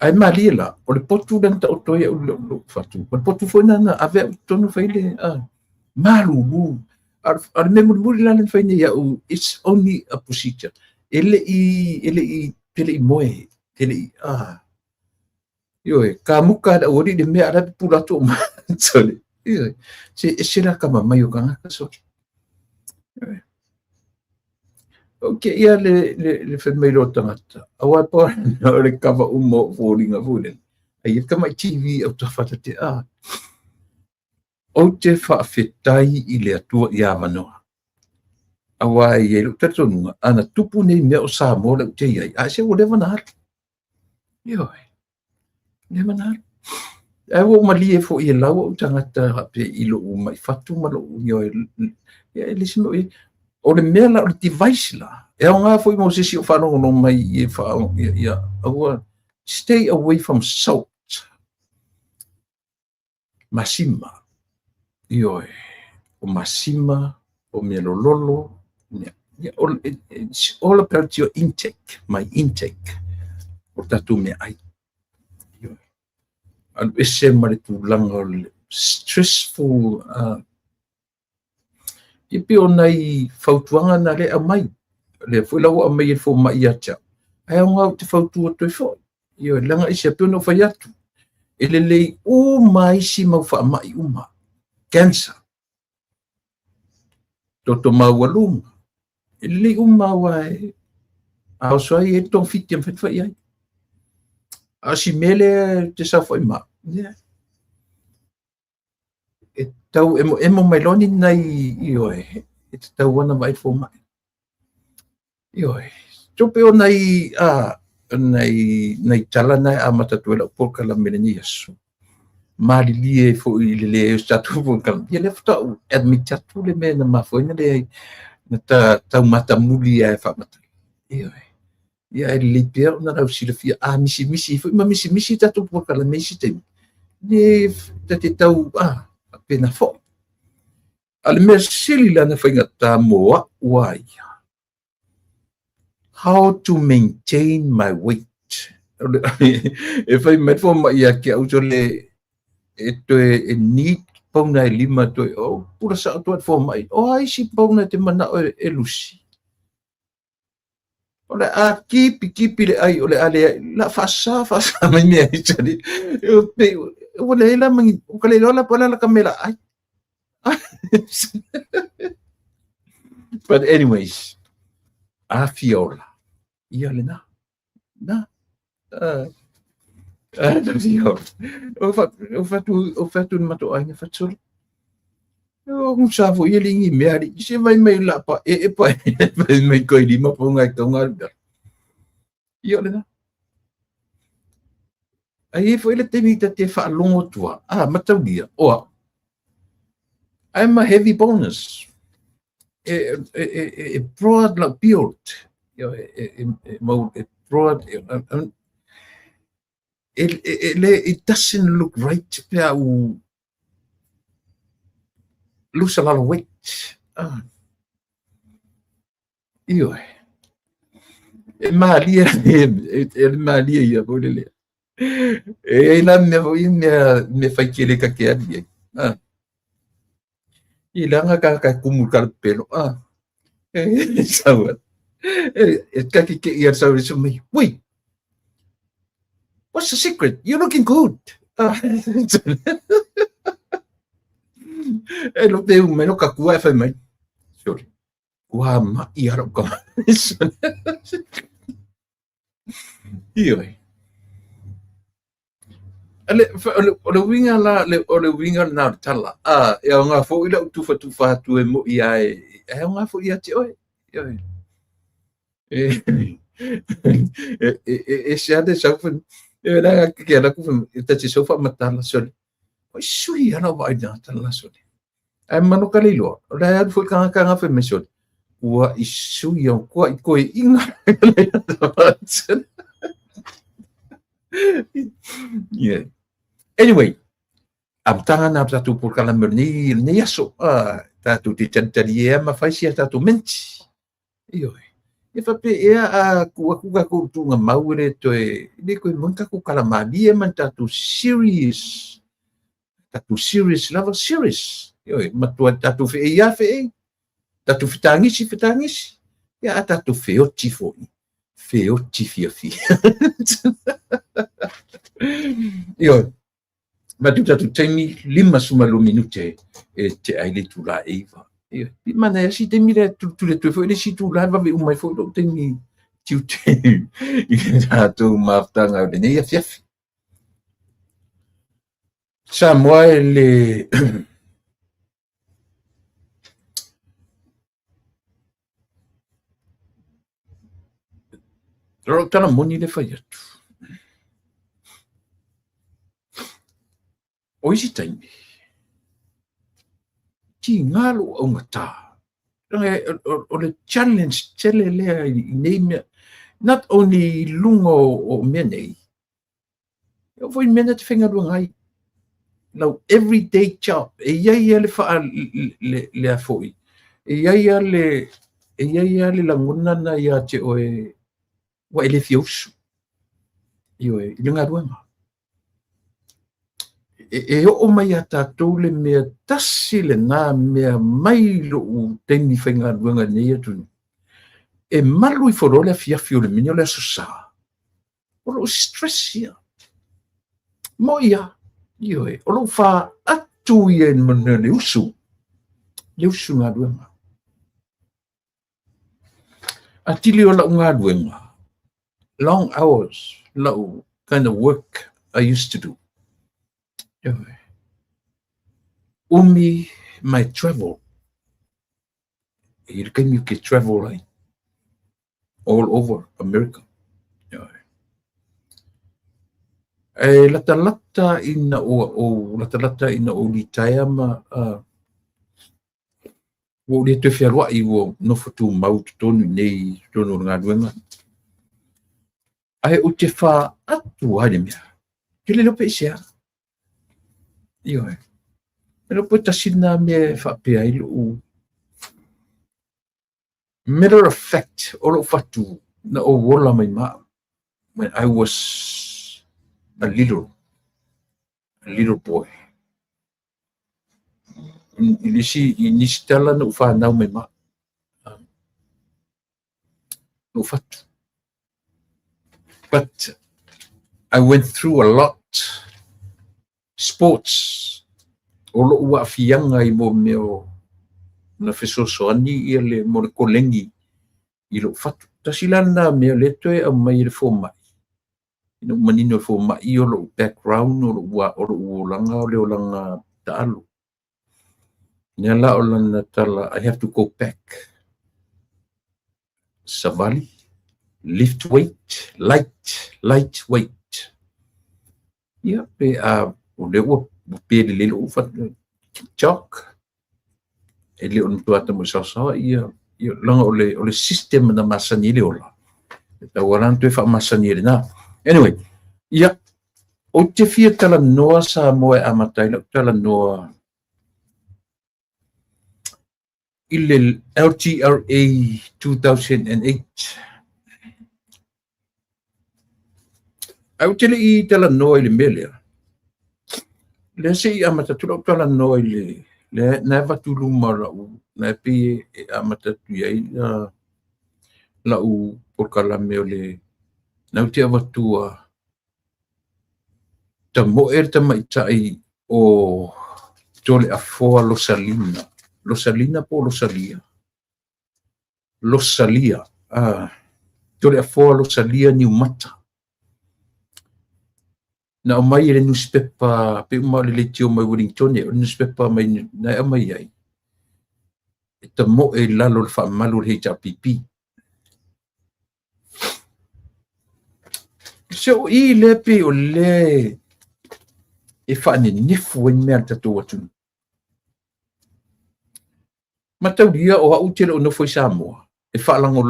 Ai malila o le potu dan ta otoya o lo fatu. O potu fo na ave tonu faile malu. Ar memori la faile ya it's only a procedure. Ele I moe ele ka muka da ori de me ara pula to ma sole se la kama mai o kanga so okay ia le fe mai lo tangata awa po le kava umo folinga fulen ai ka mai TV o ta fata te o te fa fetai I le atua ia manoa awa ia lo tatonu ana tupu nei me o sa mo le te ia se o le vana ne mana ai wo mali e fo I la o tangata pe I lo mai fatu malo le sino o le mela o le device la e nga fo mo se si o fa no mai e fa awa stay away from salt masima o masima o melololo all about your intake my intake o tatu me ai al ese mare tu langa stressful ipi onai fautuanga na le amai le foi lawa amai fo mai acha ai nga te fautu to fo langa ise pe no faiatu ele le mai si mau fa mai uma cancer toto mawalum ele wai au so e ton fitem fet fai ai asimele te sa foi ma tau emo mai loni nai it's tau wana mai fo mai tope o nai nei talana a matatu la polka la melania su mali lie fo le statu polka ia le fta admit tatu le mena ma fo le na ta mata muli e fa mata ia le pier na la si le fia a misi fo ma misi tatu polka la misi te le te tau pena fo al mersili la na fainga ta moa wai how to maintain my weight. If I met for my yaki actually e need pona lima to pura sa to for my ai si pona te mana e lusi. Ole a kipi le ai ole ale la fasa mai me ai tani. Ole la mangi o kale la pona la kamera ai. But anyways, a fiola. Ia le na. O fatu mato ai fatu. O un savo ia lingi meari. Se vai mai la pa pa mai koi lima po ngai tonga. Ia le na. Ai foi le temi te fa longo tua. Matau dia. I'm a heavy bonus. Broad like build. Broad. It doesn't look right. Lose a lot of weight. Malia ia bolele. Ela me fai que ele caquearia. Ilanga ka kumukar pelo. Sawa. Kaki ke ia sawa so me. Wait. What's the secret? You're looking good. Lo teu meno ka kua fa mai. Sorry. Kua ma ia ro ka. O winga la o winga na tala. E nga fo ila tufa tu e mo ia e nga fo ia te oi. Se de saufen. E la que era ku ta te sofa matala soli. O sui ana vai na tala soli. Ai mano kalilo. O la fo ka fa me soli. Ua isui o ko inga. Yeah. Anyway, am tangana tatu por kala merni ni aso tatu ti tantari ma fai sia tatu menti. E fa pe a ku tunga maure to ni ko monka ku kala mali man tatu serious level serious. Ma tatu fe ia fe tatu fitangisi ya tatu fe otifo fe otifi. Ma tu tatu temi 5 minute te aile tu la eva. Mana si temi le tu le tu foi si tu la va ve mai foi do temi tu te. Tu maftanga de ne fiaf. Sa moi le Tana moni le fai atu. O isi taimi. Ki ngalo o ngata. O le challenge tele lea I nei mea. Not only lungo o mea nei. O foi mena te whenga rua ngai. Lau everyday job. E iai le faa le a foi. E iai le languna na ia te oe wa ele fiosu. Ioe, ilunga rua ngā. E o mai a tātou le mea tasi le nā mea mai lo u teini whainga ruanga nei atu. E malu I whorole a fiafio le mini o le asosa. O lo stress ia. Mo ia. Ioe, o lo wha atu ia en mana le usu. Le usu ngā ruanga. A tili o la ngā ruanga. Long hours. Low kind of work I used to do. My travel. You can travel right all over America. lata ina o li taia ma o le te whiarua I o no fotu mau tonu nei tonu ngā ruenga. Ai o te wha atu haere mea. Ke le lope isea. Io e. Me lope tasina me whapea I lo. Matter of fact, o lo fatu na o wola mai ma. When I was a little boy. Inisi tala na ufa nau mai ma. No fatu. But I went through a lot. Sports. O lo ua fianga I mo meo na fesosoani I le mo le kolengi I lo fatu. Tasilana mea le toe a mai le fo mai. Ina manino le fo mai o lo background o lo ulanga o le olanga taalu. Ina la o lana tala, I have to go back. Savali. Lift weight, light weight. Ia pe o le ua pe le lo ufat chalk. E le on tuata mo sasa ia langa o le system na masani le ola. Ta waran tu fa masani le na. Anyway, ia o te fia tala noa sa mo e amatai la tala noa I le LTRA 2008. Au tele I tala noa I le mele. Le se I amata tula noa I le na vatulu mara u na pe amata tu ia la u por kala me le na te avatua ta mo ta mai tai o tole a foa losalina po losalia tole a foa losalia ni mata na o mai le newspaper pe uma le tio mai Wellington e newspaper mai na mai ai ta mo lalo fa malu le HRPP so I le pe o le e fa ni fu en mer ta to watu matau dia o au tele o no foi Samoa e fa lango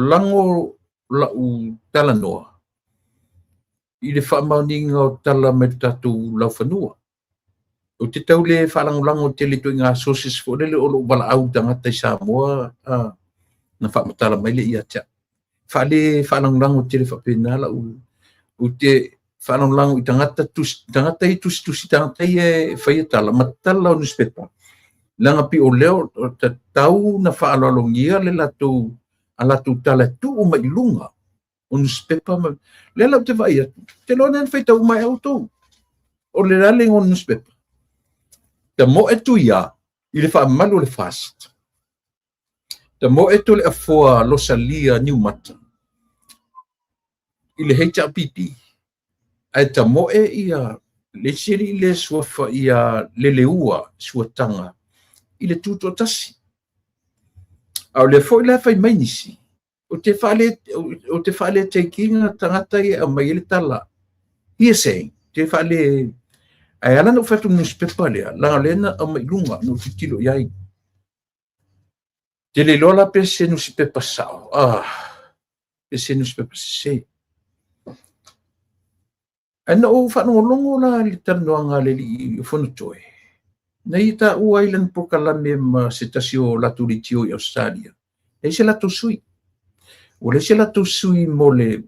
la u tala noa I le whamauninga o tala me tatu lau whanua. O te tau le whalangulango te le tui ngā sources fo le o lo wala au tangata I Samoa na whamatala mai le ia tia. Whalangulango te le whapena la o te whalangulango I tangata I tusi tangata I e whaiatala matala o newspaper. Langa pi o leo o te tau na whaalolongia le latu tala tu o mai lunga. O newspaper le lau te vai te lona fai tau mai auto o le rale o newspaper te mo tu ia I le fa malu le fast te mo tu le afoa losalia new mata I le HRPP ai te mo ia le siri le suafa ia le leua suatanga I le tuto tasi au le foi le fai mai nisi o te whale te kinga tangata I a mai le tala. Hearsay, te whale ai ala no whatu newspaper lea, langa lena a mai lunga no titilo iai. Te le lola pe se newspaper sao. Pe se newspaper se. Ana o whanu longo la li tanoanga le li whanu toe. Nei ta u island po kalame ma se tasio latu li tio I Australia. Nei se latu sui. O le se latu sui mo le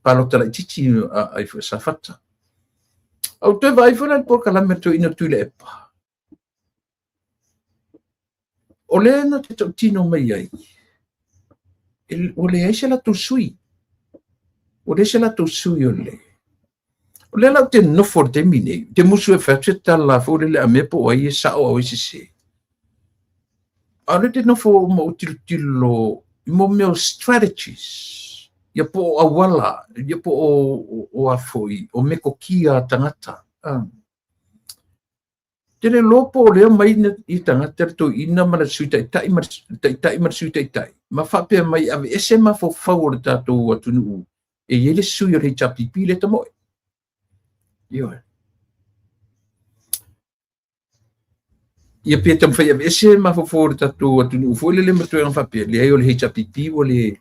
palota la titi ai sa fata. Au te vai fona por kalame to ina tu le epa. O le na te tino mai ai. O le se latu sui. O le se latu sui o le. O le la te no for te mine. Te musu e fatu tala fo le a me po ai sa o ai se. Ale te no fo mo tilo mo meu strategies ia po awala ia po o afoi o meko kia tangata tele lopo le mai I tangata to ina mala suita tai mar suita tai ma fa pe mai ave ese ma fo favor tato atunu e ele sui re chapipi le tomo Io. Ia pe tam fai ese ma fo for tatu atu nu fo le matu ang fa pe le ai o le HPP o le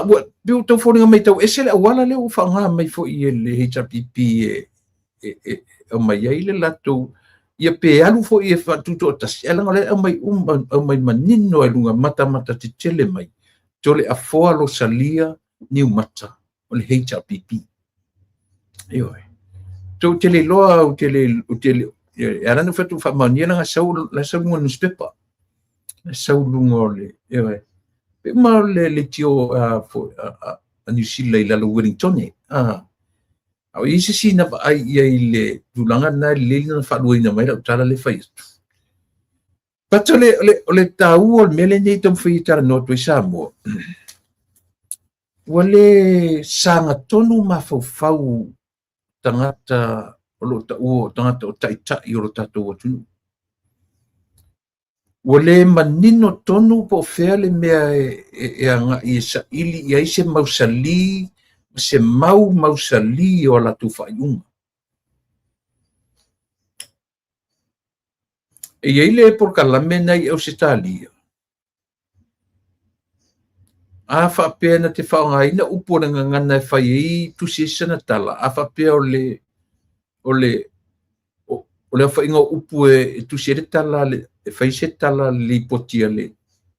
wa biu to fo mai tau ese le wala le o fa nga mai fo I le HPP o mai ai le lato ia pe alu fo I fa tu to tas ela ngale mai manino e lunga mata te tele mai tole a fo lo salia ni mata o le HPP io to tele loa o tele era no fatu fa mania na sau la sau no newspaper sau lungo le pe ma le tio a New Zealand la Wellington au isi si na ai le tulanga na le na fa luina mai la tala le fai pato le tau o mele nei tom fai tara no to Samoa wale sanga tonu mafau tangata o tangata o tai o tatou atu wale manino tonu po fea le mea anga I sa ili ia se mausali se mausali o la tu faiunga e ile por kalame nei o se talia a fa pena te fa nga ina upo na ngana fai tu se sana tala a fa pe o le fa ingo upu tu se tala le fai se tala li potia le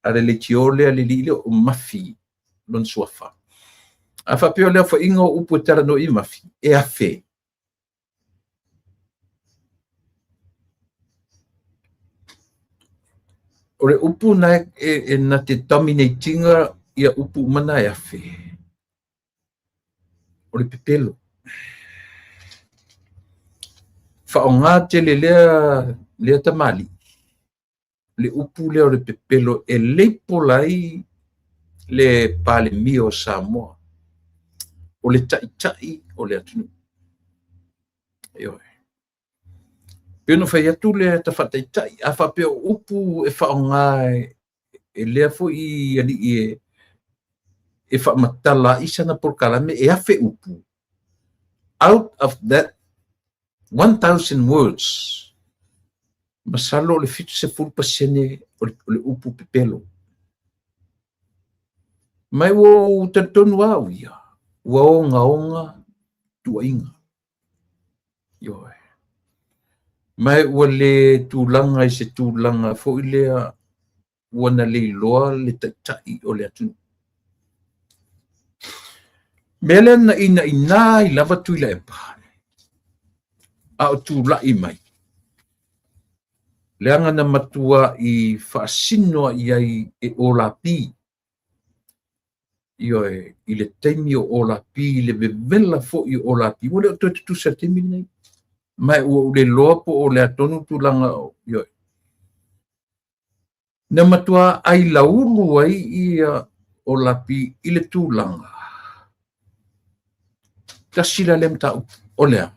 ale le tiole le li o mafi non suafa a fa pe o le fa ingo upu tala no I mafi e a fe o le upu na na te dominatinga ia upu mana e a fe o le pepelo fa o ngā te lea tamali le upu lea o le pepelo e leipolai le pale mio Samoa o le tai o le atunu peno fai atu le tawhataitai a whapeo upu e whaonga e lea fo I ali e whamatala isana por kalame e afe upu out of that 1,000 words masalo le fitu se full pasene o le upu pepelo mai wo tantonu au ia wa onga tuainga mai wale tulanga I se tulanga fo I lea wana le loa le tai o le atu mele na ina I lava tu le pa a o tu lai mai leanga na matua I fasino I ola pi I le taimi o ola pi le vevela fo I ola pi wale o tu sa temi nei mai o le loa po o le atonu tulanga na matua ai laulu ai I ola pi I le tulanga kasila lem ta o lea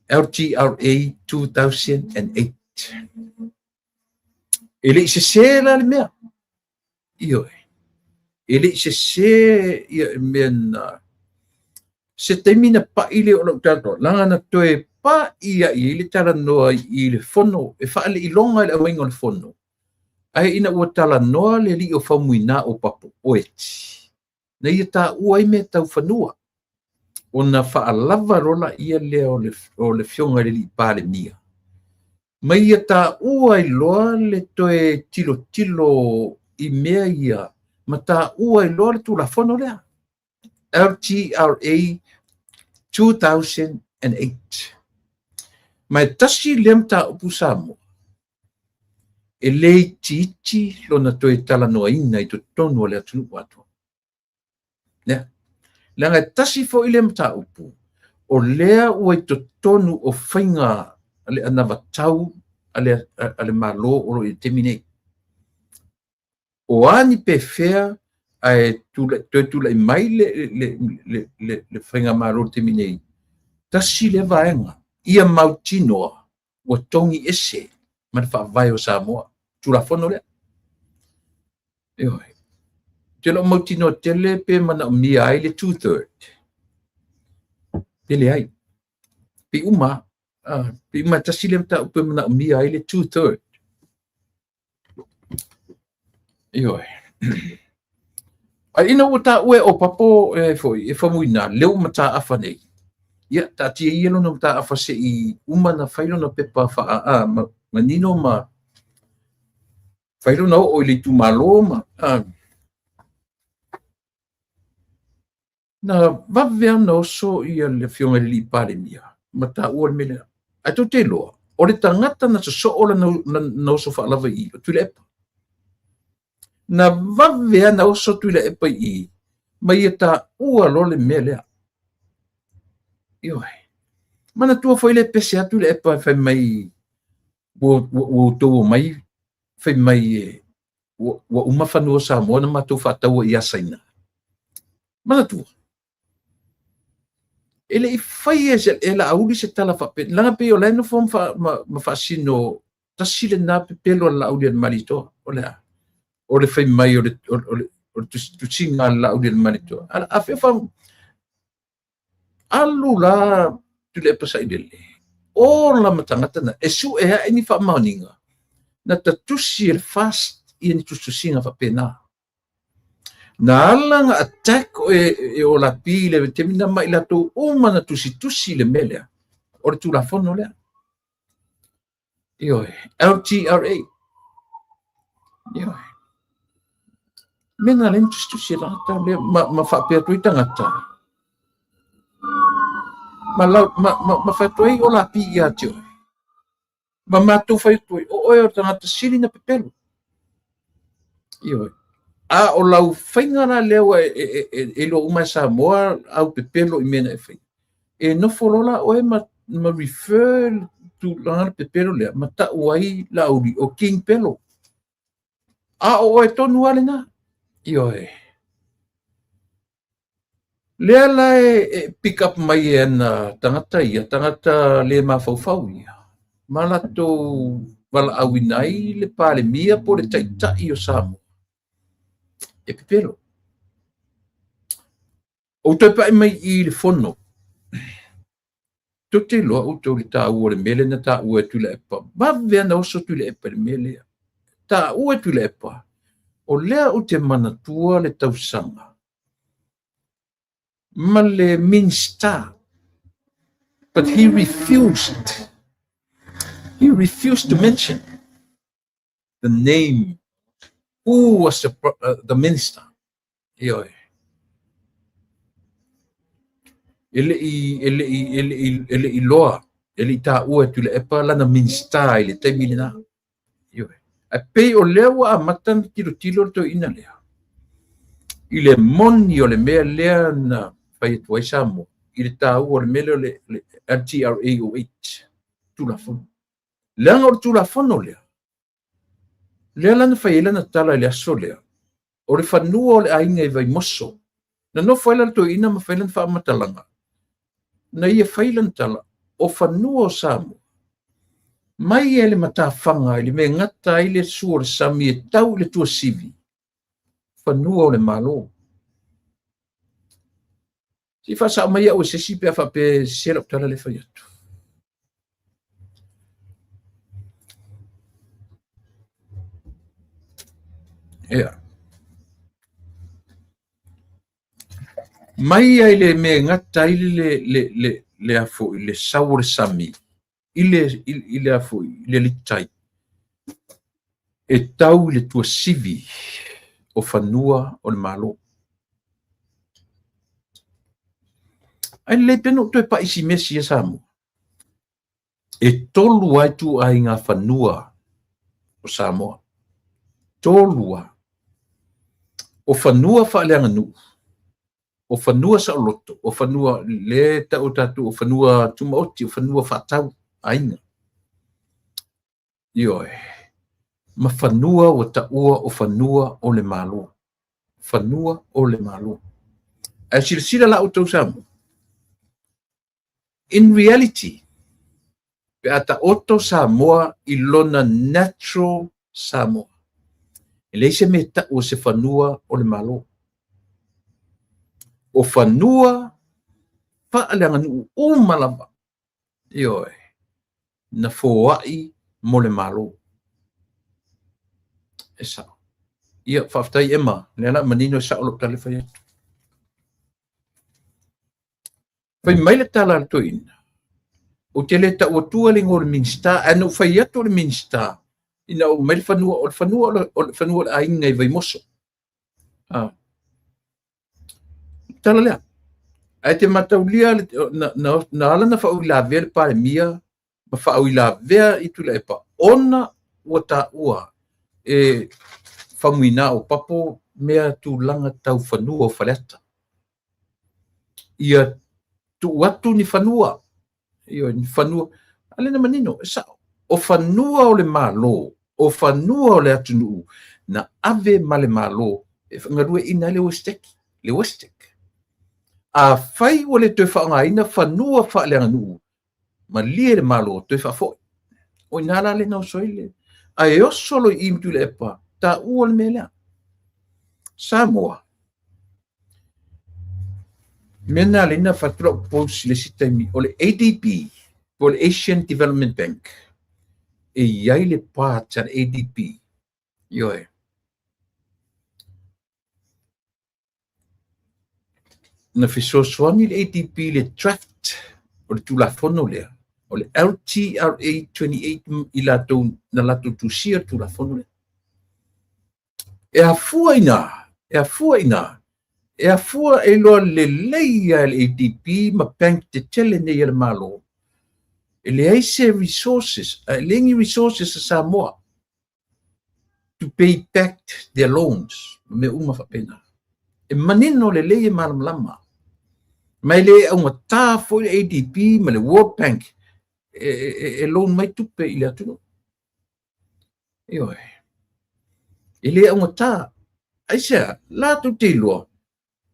LTRA 2008 ele se la le mea ele se men se termina pa ile o lo tato langa na toe pa ia ile tala noa I le fono e fa le ilonga le wengo le fono ai ina o tala noa le li o famuina o papo oeti na ia ta ua I me tau fanua ona fa lava rola ia le o le fionga le li pale mia mai ia ta ua I loa le toe tilo I mea ia ma ta ua I loa le tu la fono lea LTRA 2008 mai tasi lem ta upu Samoa e lei titi lona toe tala noa ina I to tonu le atunu watu langa tasi fo I lem ta upu o lea ua I to tonu o whainga ale anavatau ale malo o I temine o ani pe fea ai tula I mai le whainga malo temine tasi le vaenga ia mautinoa ua tongi ese ma le whaavai o Samoa tula fono lea te lo mautinoa tele pe mana o mia ai le 2/3 pele ai. Pe uma tasile mta upe mana umia ai le 2/3. Io. Ai ina uta ue o papo foi e famuina leu mata afa nei. Ia ta tia ielo no mata afa se I uma na failo na pepa fa manino ma failo na o le tu malo ma na vavea na oso ia le fionga li pare mia mata ua mele ato te loa o le tangata na so ola na oso fa lava I tu le epa na vavea na oso tu le epa I ma ia ta ua lo le mele io mana tua foi le pese atu le epa fai mai wo to mai fai mai wa uma fanua sa mo na matu fa tau ia saina mana tua ele I fai ela auli se tala fa pe langa pe o le no fom fa ma fa sino tasile na pe pelo la auli malito o le fai mai o le tu singa la auli malito a fe fa alu la tu le pasa idele o la matangata na esu e ni fa maninga na tatusi el fast I ni tusinga fa pena na alanga attack o la pile te mina mai la to uma na tusi le mele o tu la fono le io LTRA io mena len tusi la ta le ma fa pe tu tangata ma fa tu o la pi ya tio ma tu fa tu o tangata sili na pepelo io o lau whaingara lewa e lo umai sa moa au pepelo I mena e whai. E no folola oe ma refer tu langar pepelo lea, ma ta uai la uri o king pelo. O e tonu ale na. Io e. Lea la pick up mai e na tangata ia, tangata le mawhauwhau ia. Malato wala awinai le pale mia po le taitai o Samoa. E pepelo. O te pai mai I le fono. To te loa o te ta ua le mele na ta ua tu le epa. Ba vea na oso tu le epa le mele. Ta ua tu le epa. O lea o te manatua le tausanga. Ma le minsta. But he refused. He refused to mention the name. Who was the minister? Ioe. Ele I loa. Ele I ta ua tu le epa lana minsta ele te milina. Ioe. A pei o lewa a matan tilo to ina lea. I le moni o le mea lea na pai tuai Samoa. I le ta ua le mele le LTRA-OH. Tulafono. Leanga o tulafono lea. Lea lana fai lana tala le aso lea. O le whanua o le ainga I vai moso. Na no whailana to ina ma whailana wha amatalanga. Na ia whailana tala. O whanua o Samoa. Mai ele matawhanga ele me ngata ile sua le sami e tau le tua sivi. Whanua o le malo. Si whasa o mai au se sipe a whape sera tala le whaiatu. Ea. Mai ele me ngata ile le afo ile saure sami. Ile afo ile litai. E tau le tua sivi o whanua o le malo. Ai le peno to pa isi mesi e Samoa. E tolu ai tu ai ngā whanua o Samoa. Tolua. O whanua whaaleanga nu. O whanua sa o loto. O whanua le ta o tatu. O whanua tumaoti. O whanua whatau. Ainga. Ioe. Ma whanua o ta ua o whanua o le malo. Whanua o le malo. A sila la o tau Samoa. In reality, pe ata oto Samoa I lona natural Samoa. Ele se me ta o se whanua o le malo. O whanua fa'aleanga nu umalava ioe na foa'i mo le malo e sa ia fa'afetai ema le ala manino sa o lo tale fai atu fai mai le tala atoina o te le ta'uatua le ngol minsta ana o fai atu le minsta ina o mai le fanua le ainga i vai moso tala lea ai te mataulia na ala na fa'auilavea le palemia ma fa'auilavea i tula e pa'ona ua ta'ua e famuina o papo mea tulaga tau fanua o faleata ia tu'u atu ni fanua io ni fanua ale na manino sa o fanua o le malo o fanua o le atunuu na ave ma le malo e fa'agalue ina le westek a fai o le toe fa'againa fanua fa'aleaganuu ma lie le malo toe fa'afo'i o ina la le nausoile ae oso lo i mtu le epa ta'ua le mea lea Samoa mena lena fatura pos le sitaimi o le ADB o le Asian Development Bank e iai le pāta le ADB ioe na fesoasoani le ADB le draft o le tulafono lea o le LTRA 28 i latou na latou tusia tulafono lea e afua ina e loa leleia le ADB ma bank te tele nei le malo e le aise resources lengi resources a Samoa to pay back their loans me uma fa'apena e manino leleia malamalama mai le aunga tā foi le ADB ma le World Bank e loan mai tupe i le atunu ioe e le aunga tā aisea la tu te loa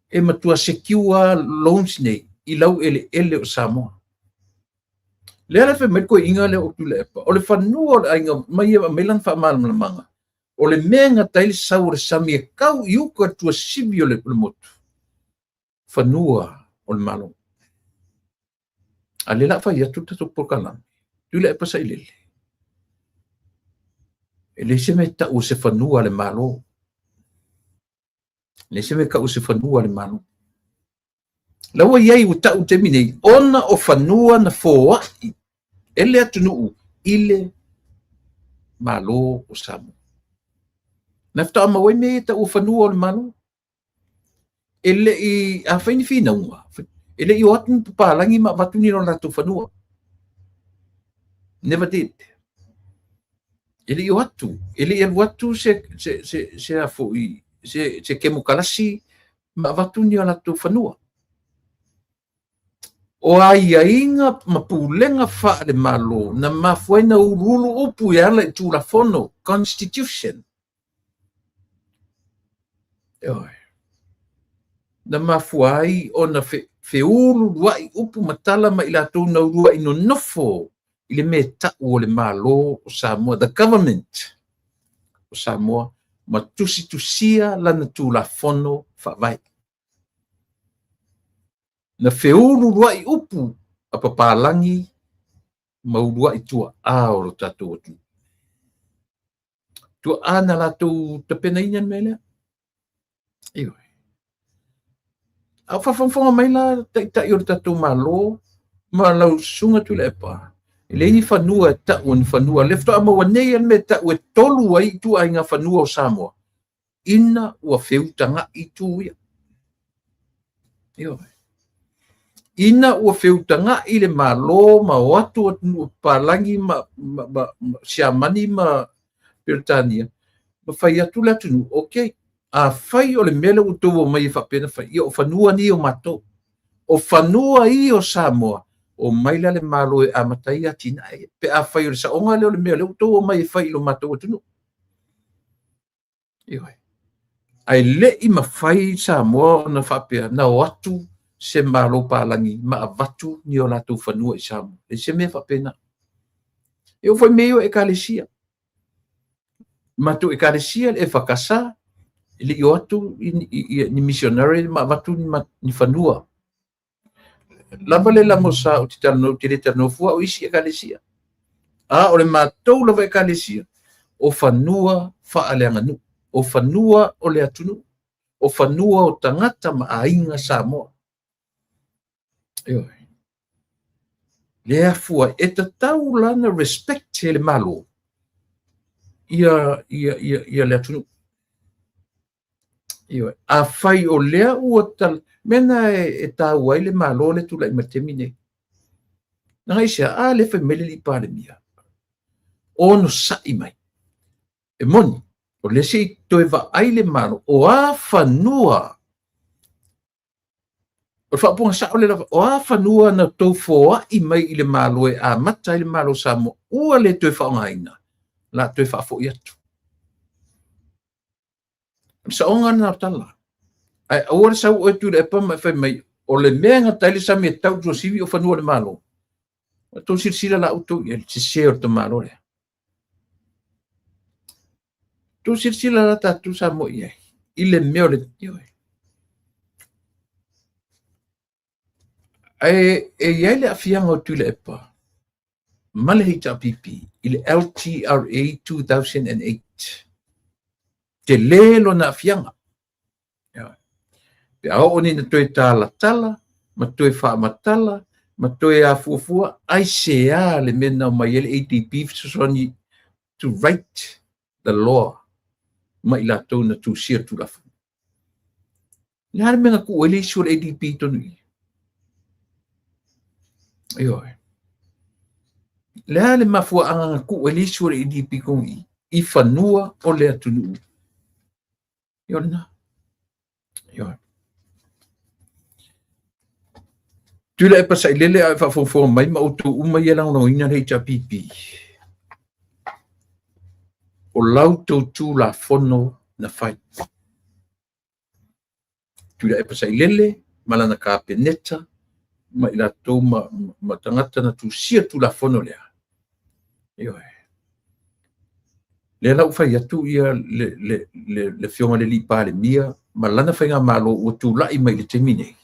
e matua secure loans nei i lau ele o Samoa le ala fe mai ko inga le o tu le epa o le fanua le ainga mai melan fa malamalama o le menga taile sau le sami e kau iuka tua sivi o le motu fanua o le malo a le la fai atu tatu pokalami tu le epa sa ilele e le se me ta o se fanua le malo le se me ka o se fanua le malo laua iai o ta'u te minei ona o fanua na foa'i ele atunuu ile malo o Samoa na fta ma wai me ta o fanua o le malo ele i a faini finaunga ele i o atu palangi ma vatuni no ratu fanua never did ele i o atu ele i watu se a foi se kemukalasi ma vatuni o ratu fanua o ai ainga mapulenga fa le malo na mafuena urulu upu ya le tulafono constitution na mafuai ona feulu ruai upu matala ma ila tu na urua ino nofo ile me ta'u o le malo o Samoa the government o Samoa ma tusia lana tulafono fa vai na feulu ruai upu apapalangi maurua itua o lo tatu tu ana la tu te penaina mele io a fa mai la ta io tatu malo ma la sunga tu le pa le ni fanua ta un fanua lefto ama wanei me ta o tolu ai tu ai nga fanua o Samoa ina ua feutanga i tu ia io ina ua feutanga i le malo ma watu palangi ma siamani ma Britania ma fai atu la tunu okay a fai o le mele u tu mai fa pena fai o fanua ni o mato o fanua i o Samoa o mai le malo e amatai atina pe a fai o sa onga le mele u tu mai fai lo mato o tunu io ai le i ma fai Samoa na fa pena na watu se malo palangi ma avatu ni o latu fanua i Samoa e se me fa pena eu foi meio ekalesia ma tu ekalesia e fakasa ili yotu ni missionary ma avatu ni fanua lava le la mosa o te tano fua o isi ekalesia. O le mātou lava ekalesia. O whanua whaaleanga nu. O whanua o le atunu. O whanua o tangata ma ainga Samoa. Lea fua e tatau lana respect he le malo. Ia le atunu. A fai o lea ua tal mena e tau ai le malo le tula i matemi nei. Nanga isia le fai mele li pale mia. Ono sai mai. E moni, o le si toe va ai le malo o a whanua. O whapunga sa o le lawa, o a whanua na tau foa i mai i le malo e a mata i le malo Samoa. Ua le toe whaongaina. La toe whafo i atu. Sa onga na tala. Ai ora sa o tu le pa mai fai mai o le menga tali sa me tau tu sivi o fanua le malo. To sila la auto il ci share to malo le. To sila la ta tu sa mo ye. Il meo le tio. Ai ye le afianga o tu le pa. Male hita pipi il LTRA 2008. Te lelo na afianga. Pe ao ni na toe tala, ma toe wha matala, ma toe a fuafua, ai se a le mena o mai ele ATP fisosoni to write the law, ma ila tau na tu sia tu lafu. Le hana mena ku ele sur ATP tonu i. Le hana mafua anga ku ele sur ATP kong i whanua o le atunu. Iona. Tula e pasa ilele a whafofo mai ma utu uma i alang no ina hei pipi. O lau tautu la fono na whai. Tula e pasa ilele, malana ka peneta, ma ila tau ma tangata na tu sia tu la fono lea. Le lau whai atu ia le fionga le li pale mia, ma lana whai ngā malo o tu lai mai le temine.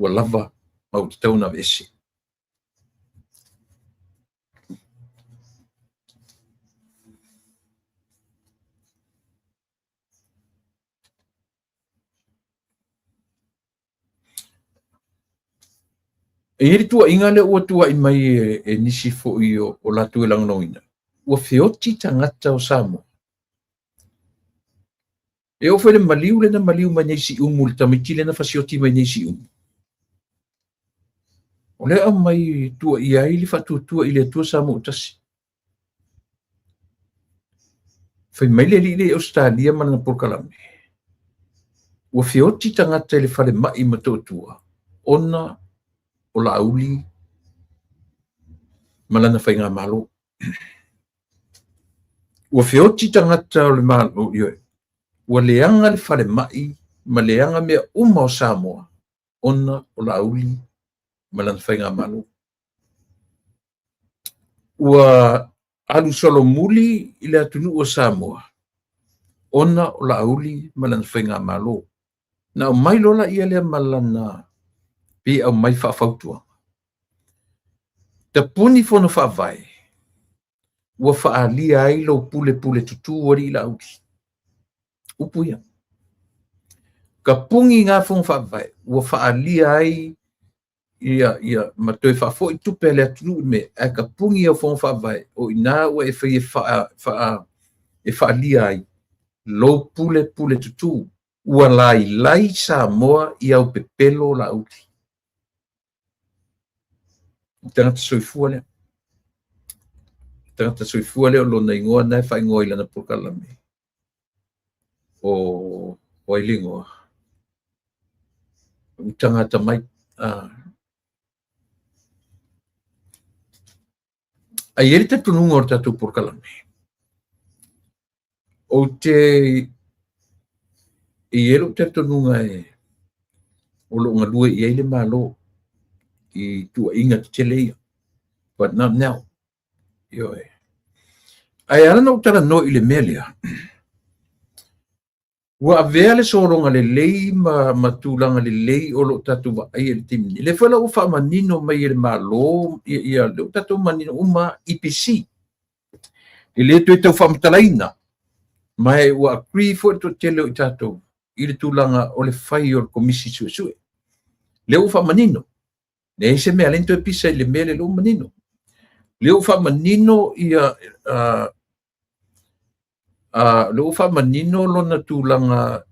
Ua lava mau te tauna vese. E heri tua inga le ua tua i mai e nisi fo i o latu e langanoina. Ua whioti tangata o Samoa. E o whele maliu le na maliu mai neisi umu le tamiti le na whasioti mai neisi umu. O lea mai tua i ai li whatuatua i le tua Samoa utasi. Whai mai le li le Australia mana na porkalame. Ua whioti tangata i le whale mai matotua. Ona o la auli malana whai ngā malo. Ua whioti tangata o le malo ioi. Ua leanga le whale mai ma leanga mea uma o Samoa. Ona o la auli malana whai ngā malo. Ua alu solo muli i le atunu o Samoa. Ona o la auli malana whai ngā malo. Na o mai lola ia lea malana pi au mai whaafautua. Ta puni fono whaavai. Ua whaalia ai lo pule tutu wari i la auli. Upuia. Ka pungi ngā fonga whaavai. Ua whaalia ai ia matoe whaafo i tupe le atunu me a ka pungi au fonga whaavai. O ina ua e whaalia ai. Lo pule tutu. Ua lai Samoa i au pepelo la auli. Tangata soifua lea. Tangata soifua lea o lona ingoa nai wha ingoa ilana pokalame. O ilingoa. Tangata mai. Ai eri te tununga o tatu pokalame. O te i ero te tununga o lo ngalua i eile malo. I tua inga te teleia. But not now. Ai ala no tara no i le melia. Ua avea le soronga le lei ma tūlanga le lei o lo tatu wa ai le timini. Le whala uwha manino mai le malo ia le tatu manino uma IPC. I le tu e tau whamatalaina. Mai ua agree fo to tele o i tatu. I le tūlanga o le whai o le komisi sue. Le uwha manino. Ne se mea lento e pisa i le mea le lo manino. Le uwha manino ia le ufa manino lona tūlanga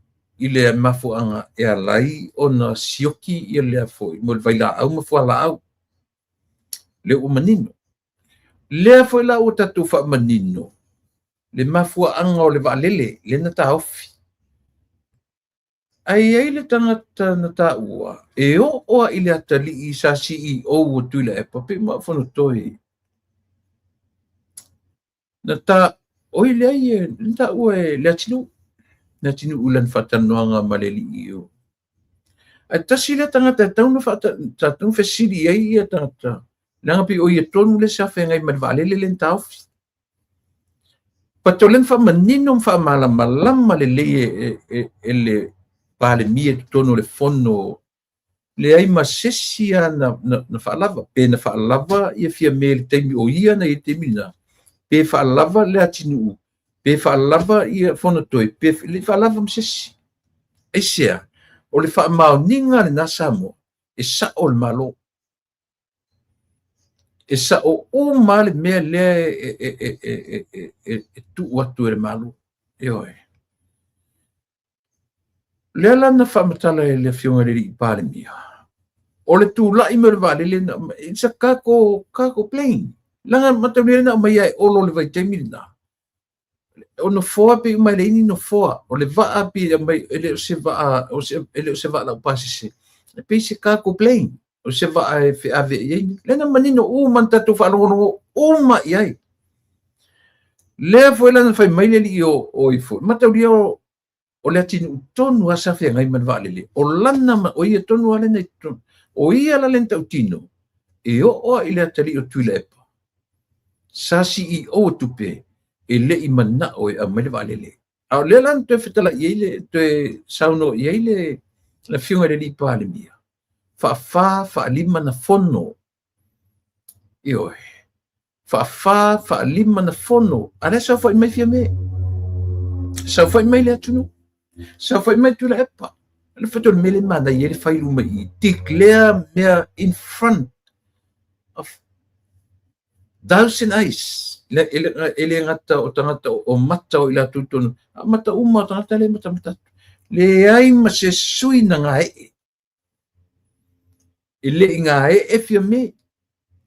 i le mafuanga e alai o na sioki i le foi mo le vaila au mafua la au le u manino le foi la o tatu fa manino le mafuanga o le valele le na taofi ai le tangata na taua e o i le atali i sa CEO o tuila e pape ma fono toi na ta oi le ai nta ue le atinu ulan fatanoanga maleli io ai tasi le tangata taunu fatanu fesili ai ia tangata langa pi oi tonu le safe ngai malvale le lentau patolen fa manino fa malama le le pale mie tonu le fono le ai masesia na fa lava pe na fa lava ia fia mele temi o ia na i temina pe fa lava le atinu pe fa lava ia fono toi pe le fa lava msesi esia o le fa maoninga le nasamo e sa o le malo e sa o mal me le tu watu le malo e oi le la na fa matala le fionga le pale mia o le tu la i me vale le sa kako plane langa matawele na mai ai o le vai temina o no foa pe mai le ni no foa o le va pe mai ele se va o se va la pasise pe se kako plane o se va a fe ave ye le na manino o manta tu fa no o ma ai le foi la fai mai le o i fo matawele o le tinu tonu asa fe ngai man vale le o lana o ia tonu ale nei tonu o ia la lenta utino e o ile atali o tuilepa sa CEO tupe e le i mana o e amele valele au le lan te fetala ile te sauno ile la fiunga le pale mia fa lima na fono io fa lima na fono ale sa fa mai fiame sa fa mai le tunu sa fa mai tu la epa le fetol mele mana ile fa ilu mai declare me in front of thousand eyes ele ngata o tangata o mata o ila tutun mata uma tangata le mata le ai ma se sui na ngai ele ngai e fiame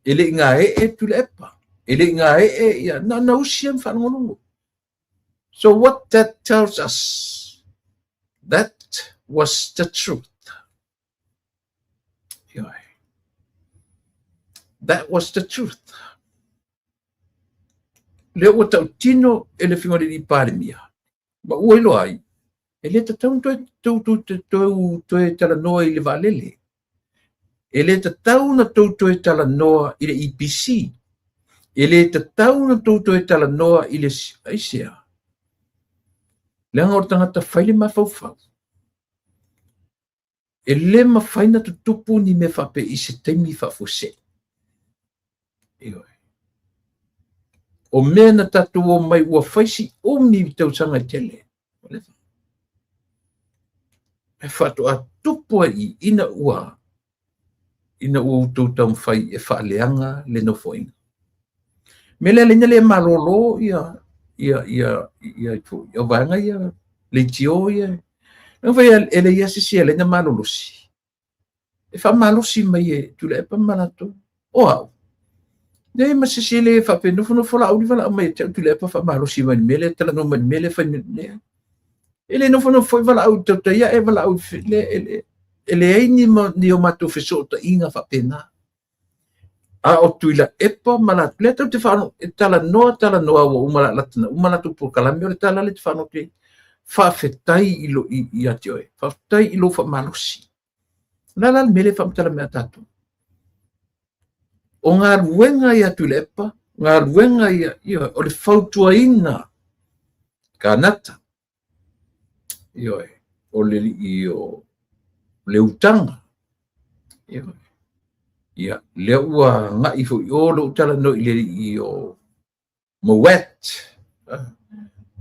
ele ngai e tulepa ele ngai e ya na usiam fa ngolungu. So what that tells us, that was the truth. That was the truth. Le o tau tino e le whingore ni pare mia. Ma ua ilo ai. E le ta tau toe tala noa i le valele. E le ta tau na toe tala noa i le IPC. E le ta tau na toe tala noa i le Aisea. Le anga o tangata whaile mawhauwhau. E le mawhaina tutupu ni me whape i se teimi whafuse. Ioi. O mea na tatu o mai ua whaisi o mi tausanga tele. E whatu a tupua i ina ua utau whai e whaaleanga le no foinga. Mele lena le malolo ia vanga ia le tio ia. Nang vai ele ia sisi lena malolosi. E wha malosi mai e tula e pa malato. O au. Nei ma sisi le wha pe nufo la auri wala mai te tula e pa wha malosi mai mele tala no mai mele wha mele. Ele nufo foi wala au tauta ia e wala au ele ei ni o matu fiso ta inga wha pena. A o tuila epa malat le te whano e tala noa wa umalatu por kalame o le tala le te whano te whawhetai ilo i atioe. Whawhetai ilo wha malosi. Nala mele whamtala mea tatu. O ngā ruenga i atu le epa, ngā ruenga i o le whautua ina ka nata. Ioe. O le i o le utanga. Ioe. Ia, le ua ngai fo i o lo utala no i le i o mawet.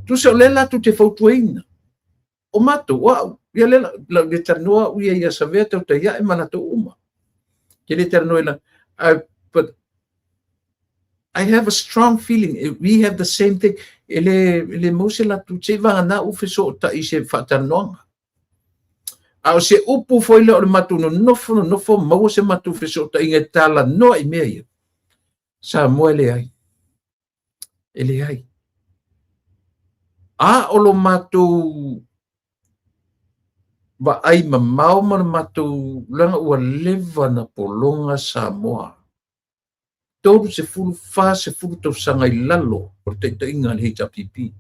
Tu se o le la tu te fautuaina. O mato, wow. Ia le la le tanoa uia ia savea tau ta ia e mana to uma. Ke le tanoa la, but I have a strong feeling. We have the same thing. Ele mose la tu te vanga na ufe so ta i se whatanonga. A o se upu foi le o le matu no nofo mau se matu fe so ta inga tala no i mea ia. Sa mo ele ai. Ele ai. A o lo matu ba ai ma mau ma matu langa ua leva na polonga Samoa. Todo se fulu fa se fulu tau sanga i lalo o te inga le HRPP.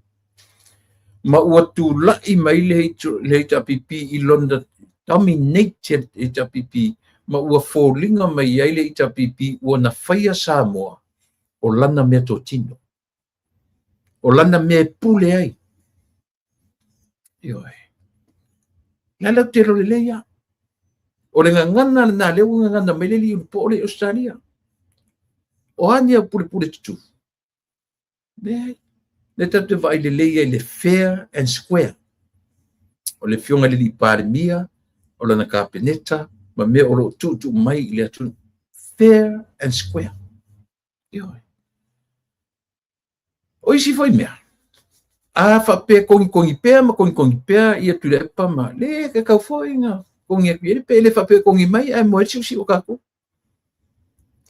Ma ua tu lai mai le HRPP i londa dominated HRPP. Ma ua fōlinga mai ai le HRPP ua na whaia Samoa o lana mea tō tino. O lana mea pule ai. Ioi. Lala te lo le leia. O le ngangana na leo ngangana mai le li po le Australia. O ania pule tutu. Le tatu vai le leia le fair and square. O le fionga le li parimia, o lana kapeneta, ma mea o lo tutu mai le atu. Fair and square. Ioi. O isi foi mea. A fa pe kongi pe ma kongi pe ia tu le pa ma le ka foi nga kongi pe le fa pe kongi mai ai mo si o ka ko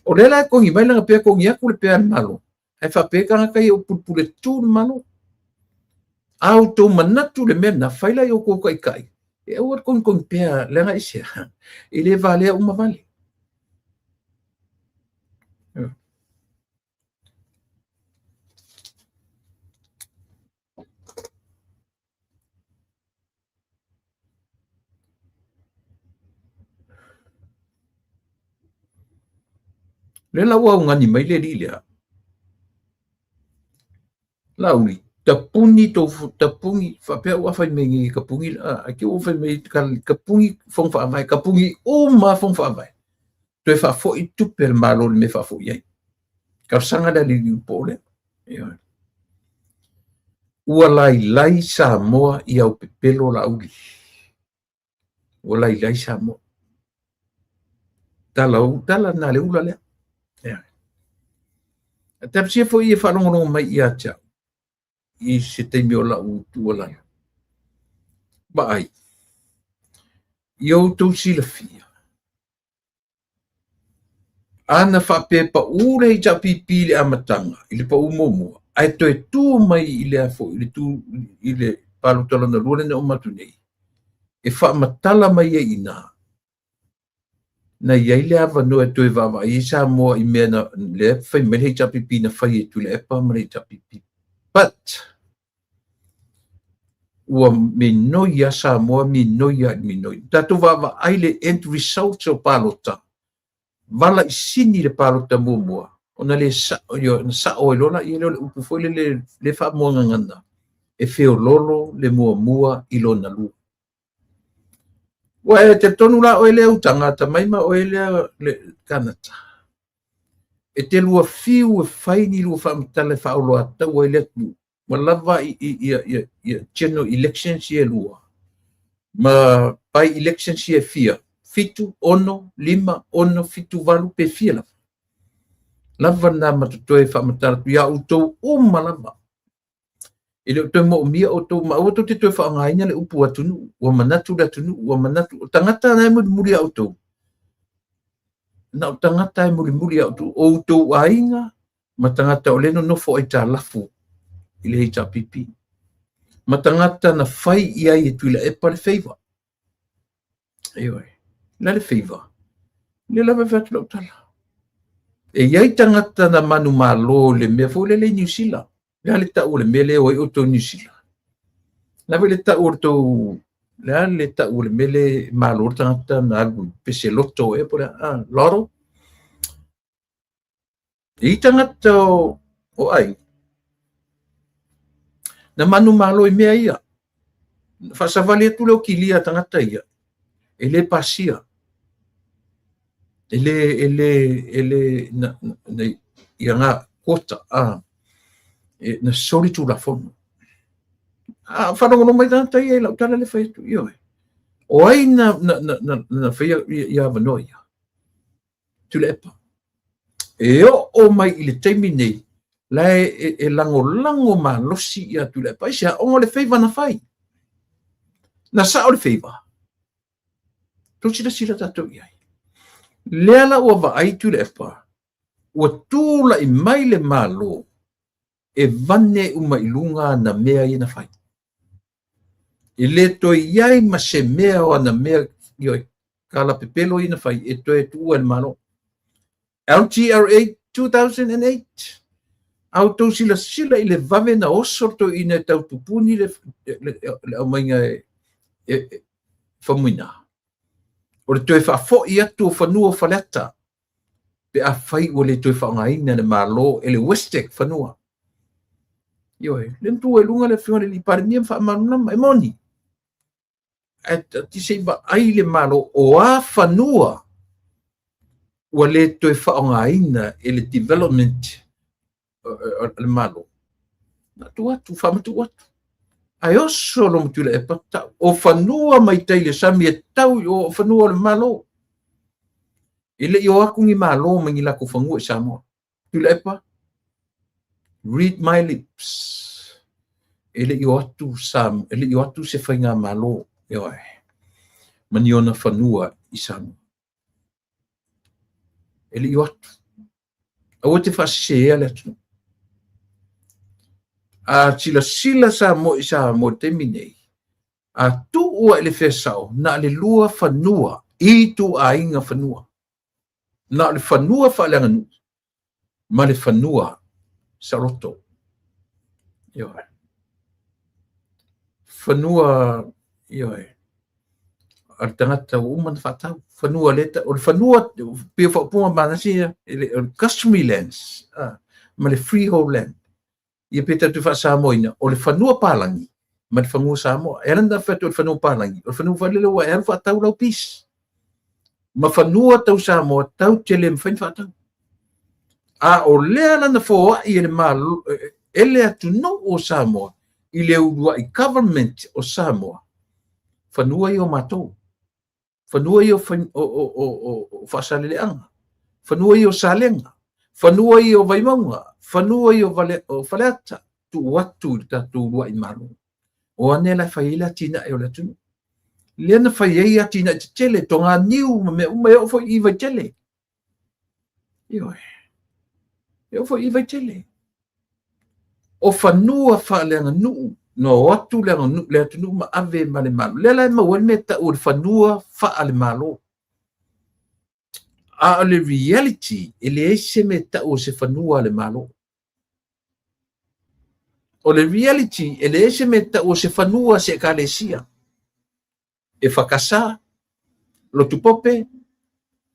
o le la kongi mai la pe kongi ku le pe malo ai fa pe ka ka o pule tu malo auto manatu le me na faila yo ko kai e o kongi pe le nga isia ele vale uma vale le la wa ngani mai le lilia la uli tapuni fa pe wa fa mengi kapungi a ke o fa me kapungi fong fa mai kapungi o ma fong fa mai to fa fo i tu per malo me fa fo ye ka sanga da li pole ua lai Samoa i au pepelo la uli ua lai Samoa tala na le ula le tapsia fo i fa longo mai i acha i se te mi ola u tu ola ba ai yo tu si la fia ana fa pe pa ure i ja pipi le amatanga i le pa umomo ai to e tu mai i le afo i le palu tala na lua na o matu nei e fa matala mai e ina na iai le ava no e to e vava i Samoa i mea na le fai me le ja pipi na fai e tu le epa ma le ja pipi but ua minoia Samoa minoia. Tatu vava ai le end result o palota. Vala i sini le palota mua. Ona le sa o lola i le upu foi le fa mo nganga. E feo lolo le mua i lona lu. Wa e te tonu la o ele utanga ta mai ma o ele le Canada. E te lua fiu e faini lua fa mtale fa o loa ta o ele tu. Ma lava i general election si e lua. Ma pai election si e fia. Fitu, ono, lima, ono, fitu, valu, pe fia lava. Lava na matutoe fa matara tu ia utou uma lava. Ele utou mo mia utou ma utou te toe fa ngaina le upu atunu. Ua manatu da tunu, ua manatu. Tangata na e muri autou. Na tangata e muri autou. O utou ainga, ma tangata o leno nofo e ta lafu. Ile HRPP. Matangata na fai ia i tuila e pare favor. Eoi. Na le favor. Le lava vatu lau tala. E iai tangata na manu malo le mea fo le New Zealand. Le ale ta ule mele o oto New Zealand. Lava le ta urto le ale ta ule mele malo tangata na agu pese loto e pora loro. I tangata o ai. Na manu malo i mea ia. Whasawale atu leo kilia tangata ia. Ele pasia. Ele na ia ngā kota na sori tu la fono. Whanongono mai tangata ia lau tala le whaitu ioe. O ai na whaia ia wanoia. Tule epa. E o mai i le taimi nei, lai e lango ma losi ia tule epa. Isia ongo le whaiva na whai. Na sa o le whaiva. Tau sila tatou iai. Lea la ua wa ai tule epa. Ua tūla i mai le malo. E vane uma ilunga na mea i na whai. I le toi iai ma se mea o na mea ioi. Kala pepelo i na whai. E toi tua le malo. LTRA 2008. Au tau sila i le vave na osorto i ne tau tupuni le au mainga whamuina. O le toi whafo i atu o whanua whaleta. Pe a whai o le toi whaongaina na malo e le Westek whanua. Ioi, le mtu e lunga le whionga le lipare nia whamanunama e moni. Ti seiba ai le malo o a whanua ua le toi whaongaina e le development le malo. Na tu atu, whamatu atu. Ai oso lo mtule e pata. O whanua mai teile sami e tau o whanua le malo. Ile i o akungi malo mangi lako whanua e Samoa. Tule e pa. Read my lips. Ile i o atu Sam. Ile i o atu se whainga malo. Ioi. Mani ona whanua i Samoa. Ele i atu. Awa te whasea le atu. A sila sa mo te minei. A tu ua ele whesao. Na le lua whanua. I tu a inga whanua. Na le whanua whaaleanga nu. Ma le whanua sa roto. Ioi. Whanua, ioi. Al tangata uman whatau. Whanua leta. O le whanua pia whapunga manasia. O customary lands. Ma le freehold land. Ia peta tu whasamoina. O le whanua palangi. Ma le whanua Samoa. E randa whatu o le whanua palangi. O le whanua whalelewa e alfa tau lau pis. Ma whanua tau Samoa. Tau tele mwhain whatau. A o lea lana fōa i ele malu. Ele atu no o Samoa. I le urua i government o Samoa. Whanua i o matou. Whanua i o whasaleleanga. Whanua i o salenga. Whanua i o vaimaunga. Whanua i o whaleata. Tu watu i tatu rua i malu. O ane la whaila tina e o la tunu. Leana whaia tina i te tele. Tonga niu me ume o fo i vai tele. Ioi. E o fo i vai tele. O whanua whaaleanga nuu. No watu leanga nuu lea tunu ma ave ma le malu. Lea lai ma wene ta ur whanua whaale malo. A le reality, ele eise me ta o se whanua le malo. O le reality, ele eise me ta o se whanua se kalesia. E whakasa, lotupope,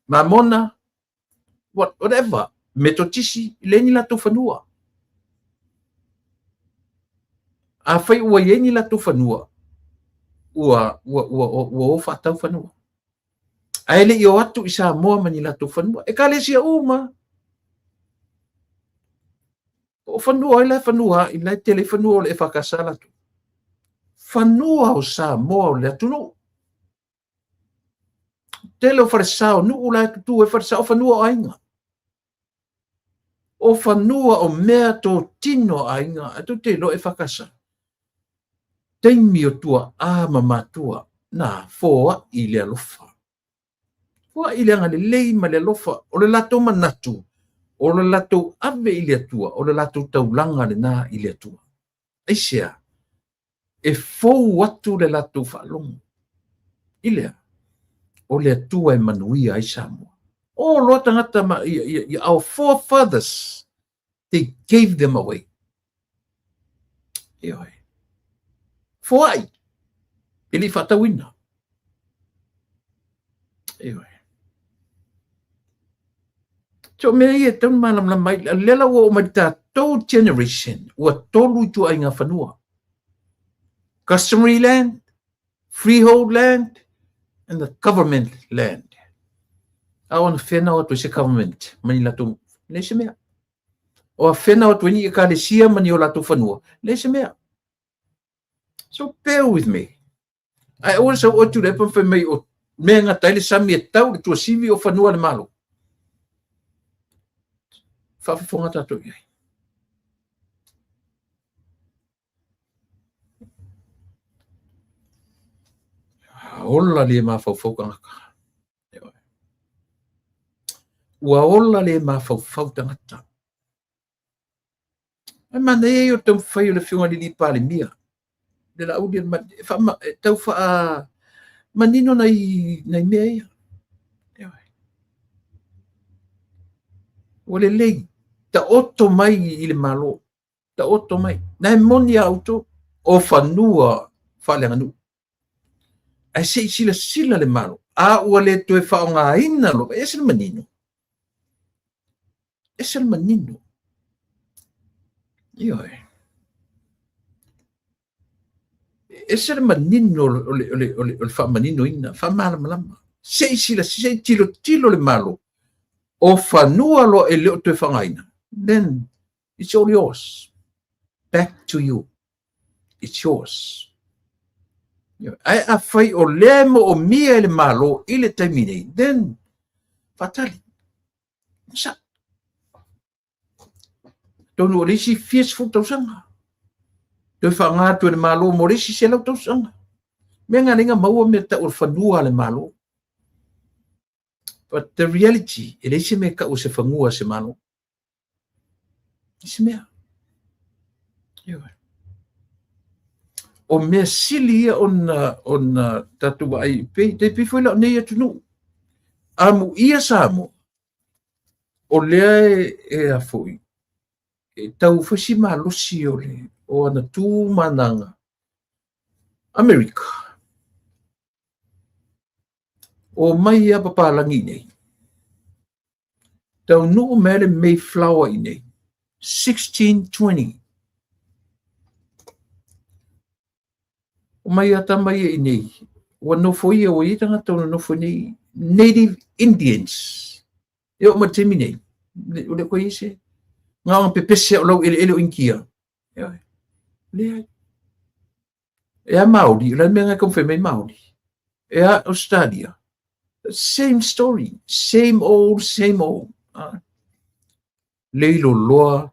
mamona, whatever, metotisi, leni la to whanua. A whai ua yeni la to whanua. Ua whatau whanua. A ele i o atu i Samoa mani la to whanua. E kalesia uma. O whanua i la whanua, i la tele whanua o le e whakasa la tu. Whanua o Samoa o le atu no. Tele o wharesao, nu u la tu e wharesao whanua o ainga. O whanua o mea tō tino ainga, atu te lo e whakasa. Teimi o tua mamatua na foa i le alofa. Foa i le anga le lei ma le alofa, o le lato manatu, o le lato ave i le atua, o le lato taulanga le nā i le atua. Eisea, e fou atu le lato whalongo. I lea, o le atua e manuia ai Samoa. O loa tangata ma, our forefathers, they gave them away. Ioi. Foai. Ili whatawina. Ioi. So mea ia taun malam la mai, lela o mai tātou generation, ua tolu tu ai ngā whanua. Customary land, freehold land and the government land. Awan fena o to se government mani la tu le se mea. O fena o to ni ka le sia mani o la tu fanua le se mea. So bear with me. I also want to happen for me o me nga taile sami e tau tu sivi o fanua le malo. Fa fonga tatu ye. Ola le ma fa foka. Wa ola le ma fa tangata. Ai mana e o tau fai o le fiunga li pale mia. De la audio fa tau fa manino nai mea ia. O le lei ta oto mai i le malo. Ta oto mai. Nai moni auto o fanua fa le anu. Ai se sila le malo. A ua le toe fa o ngā ina lo. E se le manino. E se le manino. Ioi. E se le manino o le fa manino ina. Fa malama. Se tilo le malo. O fanua lo e leo toe fa ngā ina. Then it's all yours. Back to you. It's yours. Ai a fai o lemo o mia le malo i le taimine. Then, fatali. Sa. Tonu o risi fierceful tausanga. Toi fa ngā tu le malo mo risi se lau tausanga. Mea ngā ringa maua me ta o fanua le malo. But the reality, e leise me ka o se fangua se malo. Isi mea. Ioi. O mea sili ia on tatu wa ai pe te pe foi la nei atu no amu ia samo o lea e a foi e tau fasi malosi o le o ana tu mananga America o mai ia papalangi nei tau no mele Mayflower i nei 1620 o mai ata mai e nei. Wa no foi o i tanga tonu no foi nei Native Indians. E o matemi nei. O le ko ise. Nga ang pepese o lau ele o inkia. Le e a Maori. La me nga konfirme Maori. E a Australia. Same story. Same old. Leilo loa.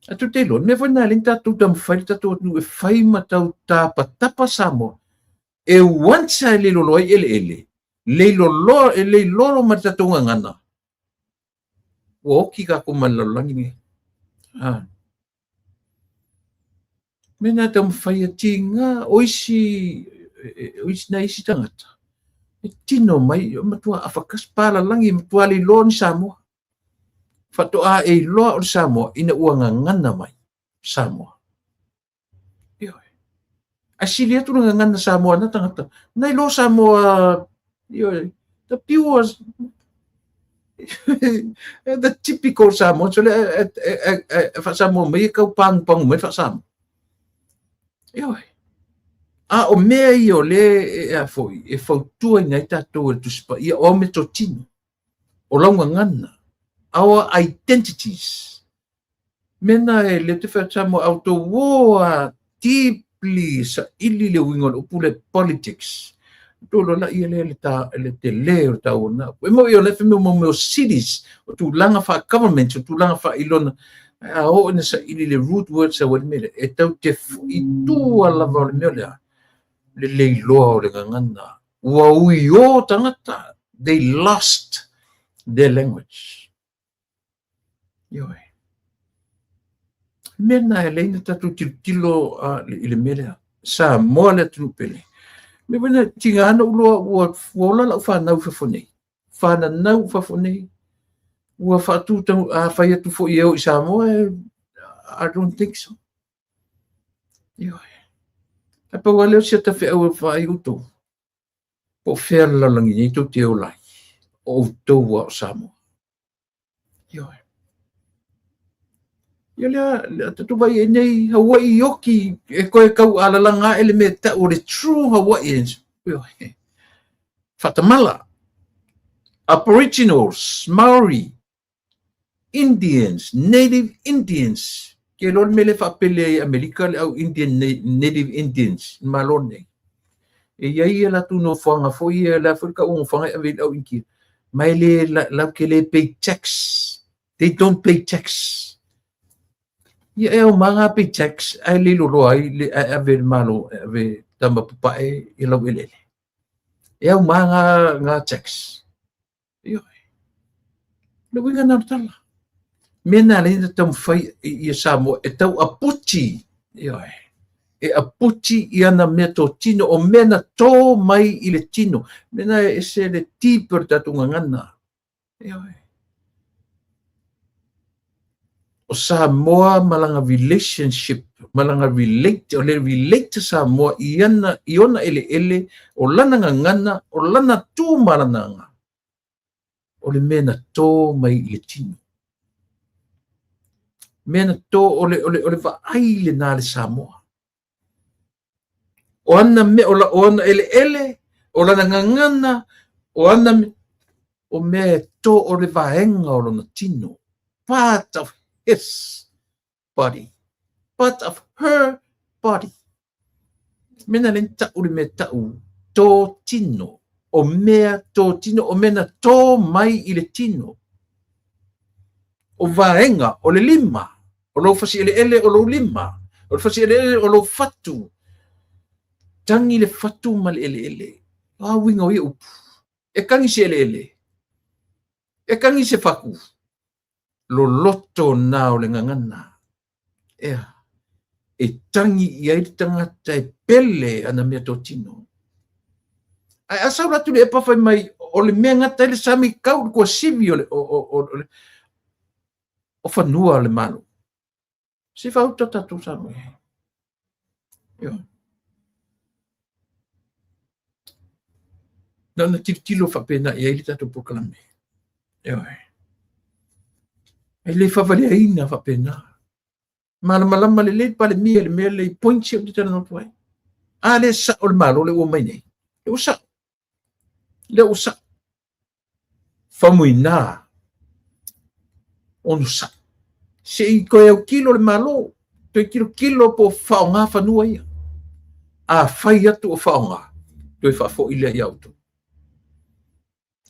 Atu te lo, me whana ling tatu tam whai tatu atu e whai matau tapa samo. E wansa e leilo loa ele. Leilo loa e leilo matatu ngana. Woki ka kumalalangi me. Mena tam whai a tinga, oisi na isi tangata. E tino mai, matua afakas pala langi, matua li loa ni Samoa. Fatoa e loa o Samoa ina uanga ngana mai Samoa. Ioi. Asili atu nga ngana Samoa na tangata. Nai lo Samoa ioi. The pure the typical Samoa. So fa Samoa mai kau pang mai fa Samoa. Ioi. A o mea i o le e a foi e fautua i ngai tatou e tuspa ia o me totino. O launga ngana. Our identities. Mena e le te whaatamo auto woa deeply sa ili le wingon upule politics. Tolo la ia le te leo tau na. E mo i o le whime mo cities, o tu langa wha government, o tu langa wha ilona. A o ina sa ili le root words a wale mele. E tau te i tua lava o le mele. Le leiloa o le ngangana. Ua ui o tangata. They lost their language. Ioi. Mena e leina tatu tilo i le mele. Sa moa le tunu pele. Me wena tinga ana uloa ua wola lau whanau whafonei. Whanau whafonei. Ua whatu tau a whai atu fo i eo i Samoa. I don't think so. Ioi. Apa wale o sia ta whi au e whai uto. Po whea lalangi nei tau te o lai. O tau wa o Samoa. Ioi. Ia lea tatu vai e nei Hawaii yoki e koe kau alalanga ele me ta o le true Hawaiians Fatamala, Aboriginals, Maori, Indians, Native Indians. Ke lor mele whapele Amerika le au Indian, Native Indians, malone. E iai la tu no whanga foi la whurka unga whanga e au inki. Mai le la ke le pay tax. They don't pay tax. Ia e o manga pay tax, ai le lolo ai, le ave malo, ave tamba pupae, i lau elele. E o manga nga tax. Ia. Le winga na tala. Mena le ina tam fai i Samoa, e tau aputi. Ia. E aputi i ana mea tō tino, o mena tō mai i le tino. Mena e se le tīper tatunga ngana. Ia. O Samoa malanga relationship, malanga relate, o le relate Samoa i ona ele, o lana ngana, o lana tū marananga. O le mena tō mai i le tino. Mena tō o le vaai le nā le Samoa. O ana me, o ana ele, o lana ngana, o ana me, o mea tō o le vaenga o lona tino. Part of his body. Part of her body. Mena le tau le mea tau tō tino. O mea tō tino, o mena tō mai i le tino. O vaenga, o le lima. O lo fasi ele, o lo lima. O lo fasi ele, o lo fatu. Tangi le fatu mal ele. Ah, winga o upu. E kangi se ele. E kangi se faku. Lo loto na o le ngangana. Ea. E tangi i airi tangata e pele ana mea tō tino. Ai asau ratu le e pawhai mai o le mea ngata ele sami kau kua sivi o whanua le manu. Si whauta tatu sami. Yo. Nana tilo whapena i airi tatu pokalame. Yo. E le whawale aina whapena. Malama le pale mea le mea le pointi o te tana no tuai. A le sa o le malo le o mai nei. Le o sa. Le o sa. Whamuina. Onu sa. Se i koe au kilo le malo. Toi kilo po whaonga whanua ia. A whai atu o whaonga. Toi whafo i lea iau tu.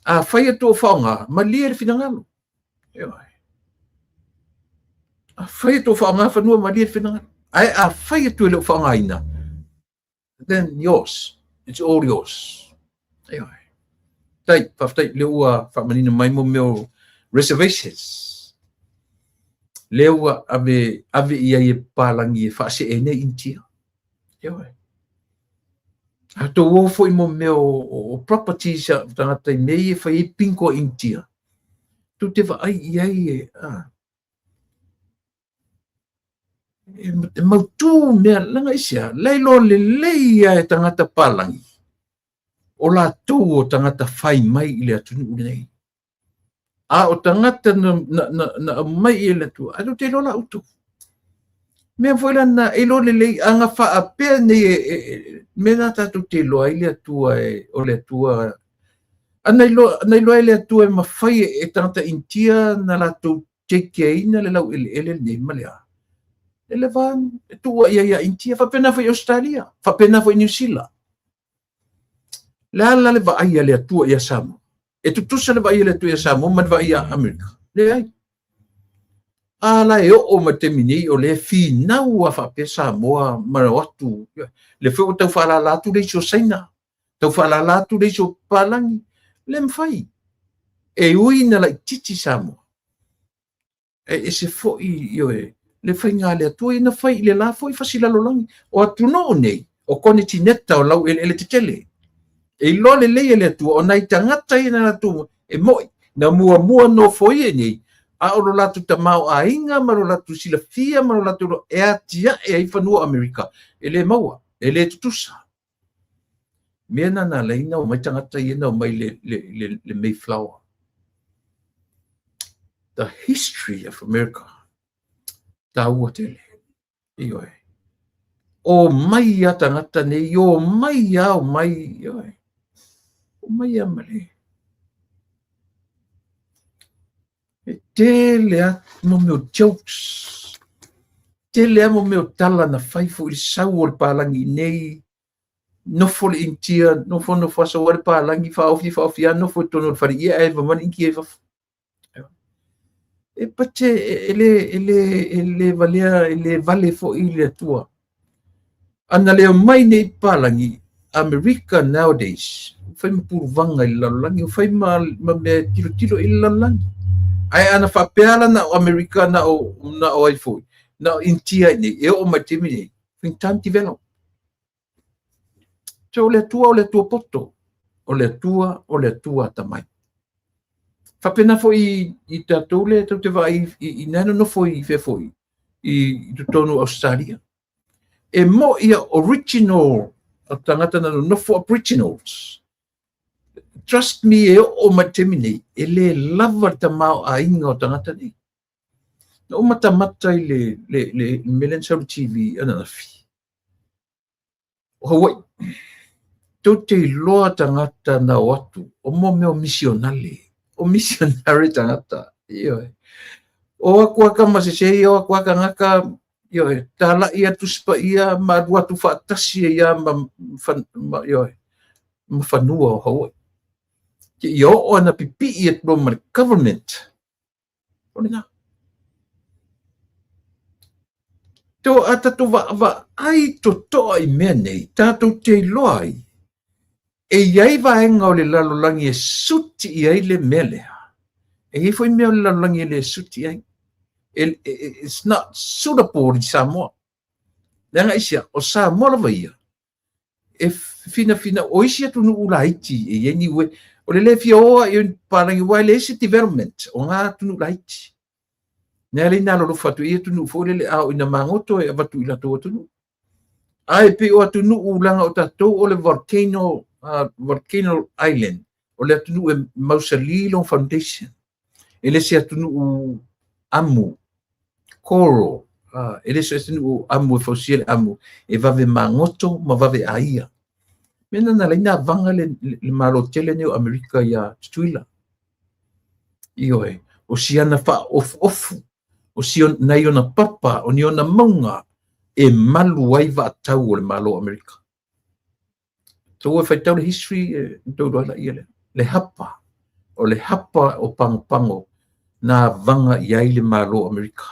A whai atu o whaonga. Ma lia le finangalo. A whai atu o whaonga whanua ma lia le finangalo. Ai a whai atu le o whaonga ina. Then yours. It's all yours. Tai, whaftai le ua whamanina mai mo meo reservations. Le ua ave ia e pālangi e whaase e nei intia. A tō wofo i mo meo o properties tangata i nei e whai e pinko intia. Tu te wha ai iai e. E mautu mea langa isia. Leilo le leia e tangata pālangi. O la tau o tangata whai mai i le atunu ule nei. A o tangata na mai i le tua. Ado te lola utu. Mea whaila na e lo le lei anga wha a pēr nei me nā tātou te loa i le atua o le atua. Anai loa i le atua e mawhai e tangata intia na la tau te kia ina le lau ele nei malea. Ele van e tua ia intia. Whapena whai Australia. Whapena whai New Zealand. La le va ai le atua ia Samoa. E tutusa le va ai le atua ia Samoa, ma va ia Amerika. Le ai. Ala e o matemini o le finau a whape Samoa marawatu. Le whau tau whala latu le iso saina. Tau whala latu le iso palangi. Le mwhai. E ui na lai titi Samoa. E se fo i oe. Le whai ngā le atua ina whai le la fo i fasila lolangi. O atuno o nei. O kone tineta o lau ele te tele. E lole leia le atua, o nai tangata i na atua, e moi, na mua no foi e nei, a oro latu ta mau a inga, maro latu sila fia, maro latu e atia e ai whanua Amerika, e le maua, e le tutusa. Mea na leina o mai tangata i na o mai le Mayflower. The history of America. Ta ua tele. Ioe. o mai a tangata nei, o mai a o mai, o mai a male. E te lea mo meu jokes, te lea mo meu tala na whaifo i sau o le pālangi nei, nofo le intia, nofo asa o le pālangi, whaofi a nofo tono le whari ia e wamani inki e wafu. E pate ele valea, ele vale fo i le atua. Ana leo mai nei pālangi, America nowadays, whai mapuruvanga i lalangi, whai me tilo i lalangi. Ai ana whapeala na o America na o ai foi, na o intia nei, e o matimi nei, fin time develop. So o le tua poto, o le tua tamai. Whapena fo i tātou le tau te vai i nana no foi i whea foi i tonu Australia. E mo ia original o tangata na no fo aboriginals. Trust me e o matemi nei, e le lava ta mau a inga o tangata nei. O mata i le Melen Sauru TV ana na fi. O Hawaii, tau te loa tangata na o atu, o mo meo misionale. O missionary tangata. O akuaka masesei, o akuaka ngaka, tala ia tuspa ia, ma watu whaatasi ia, ma whanua o Hawaii. Ia o ana pipi i e tlo ma government. O ni nga. Tō atato wa ai to toa i mea nei, tātou te loai. E iai vaenga o le lalolangi e suti i ai le mea lea. E hei foi mea o le lalolangi e le suti ai. It's not suitable i Samoa. Lenga isia, o Samoa la vaia. E fina o isia tunu ula haiti, e ieni ue, o le fia oa i parangi wai le isi development, o ngā tunu ula haiti. Nea le nalo lo fatu ia tunu fo le au ina mangoto e avatu ila toa tunu. Ai pe o tunu ulanga o tatou o le Volcano Island, o le tunu e Mausalilo Foundation. E le se tunu u amu, Coral, e le se tunu u amu e fausia amu, e vave mangoto ma vave aia. Mena na leina vanga le malo tele neo Amerika ia tuila. Iyo e, o siana fa ofu. O sion nai ona papa, o ni ona maunga, e malu ai va tau o le malo Amerika. So e whaitau le history, tau doa ia le hapa, o le hapa o pango, na vanga iai le malo Amerika.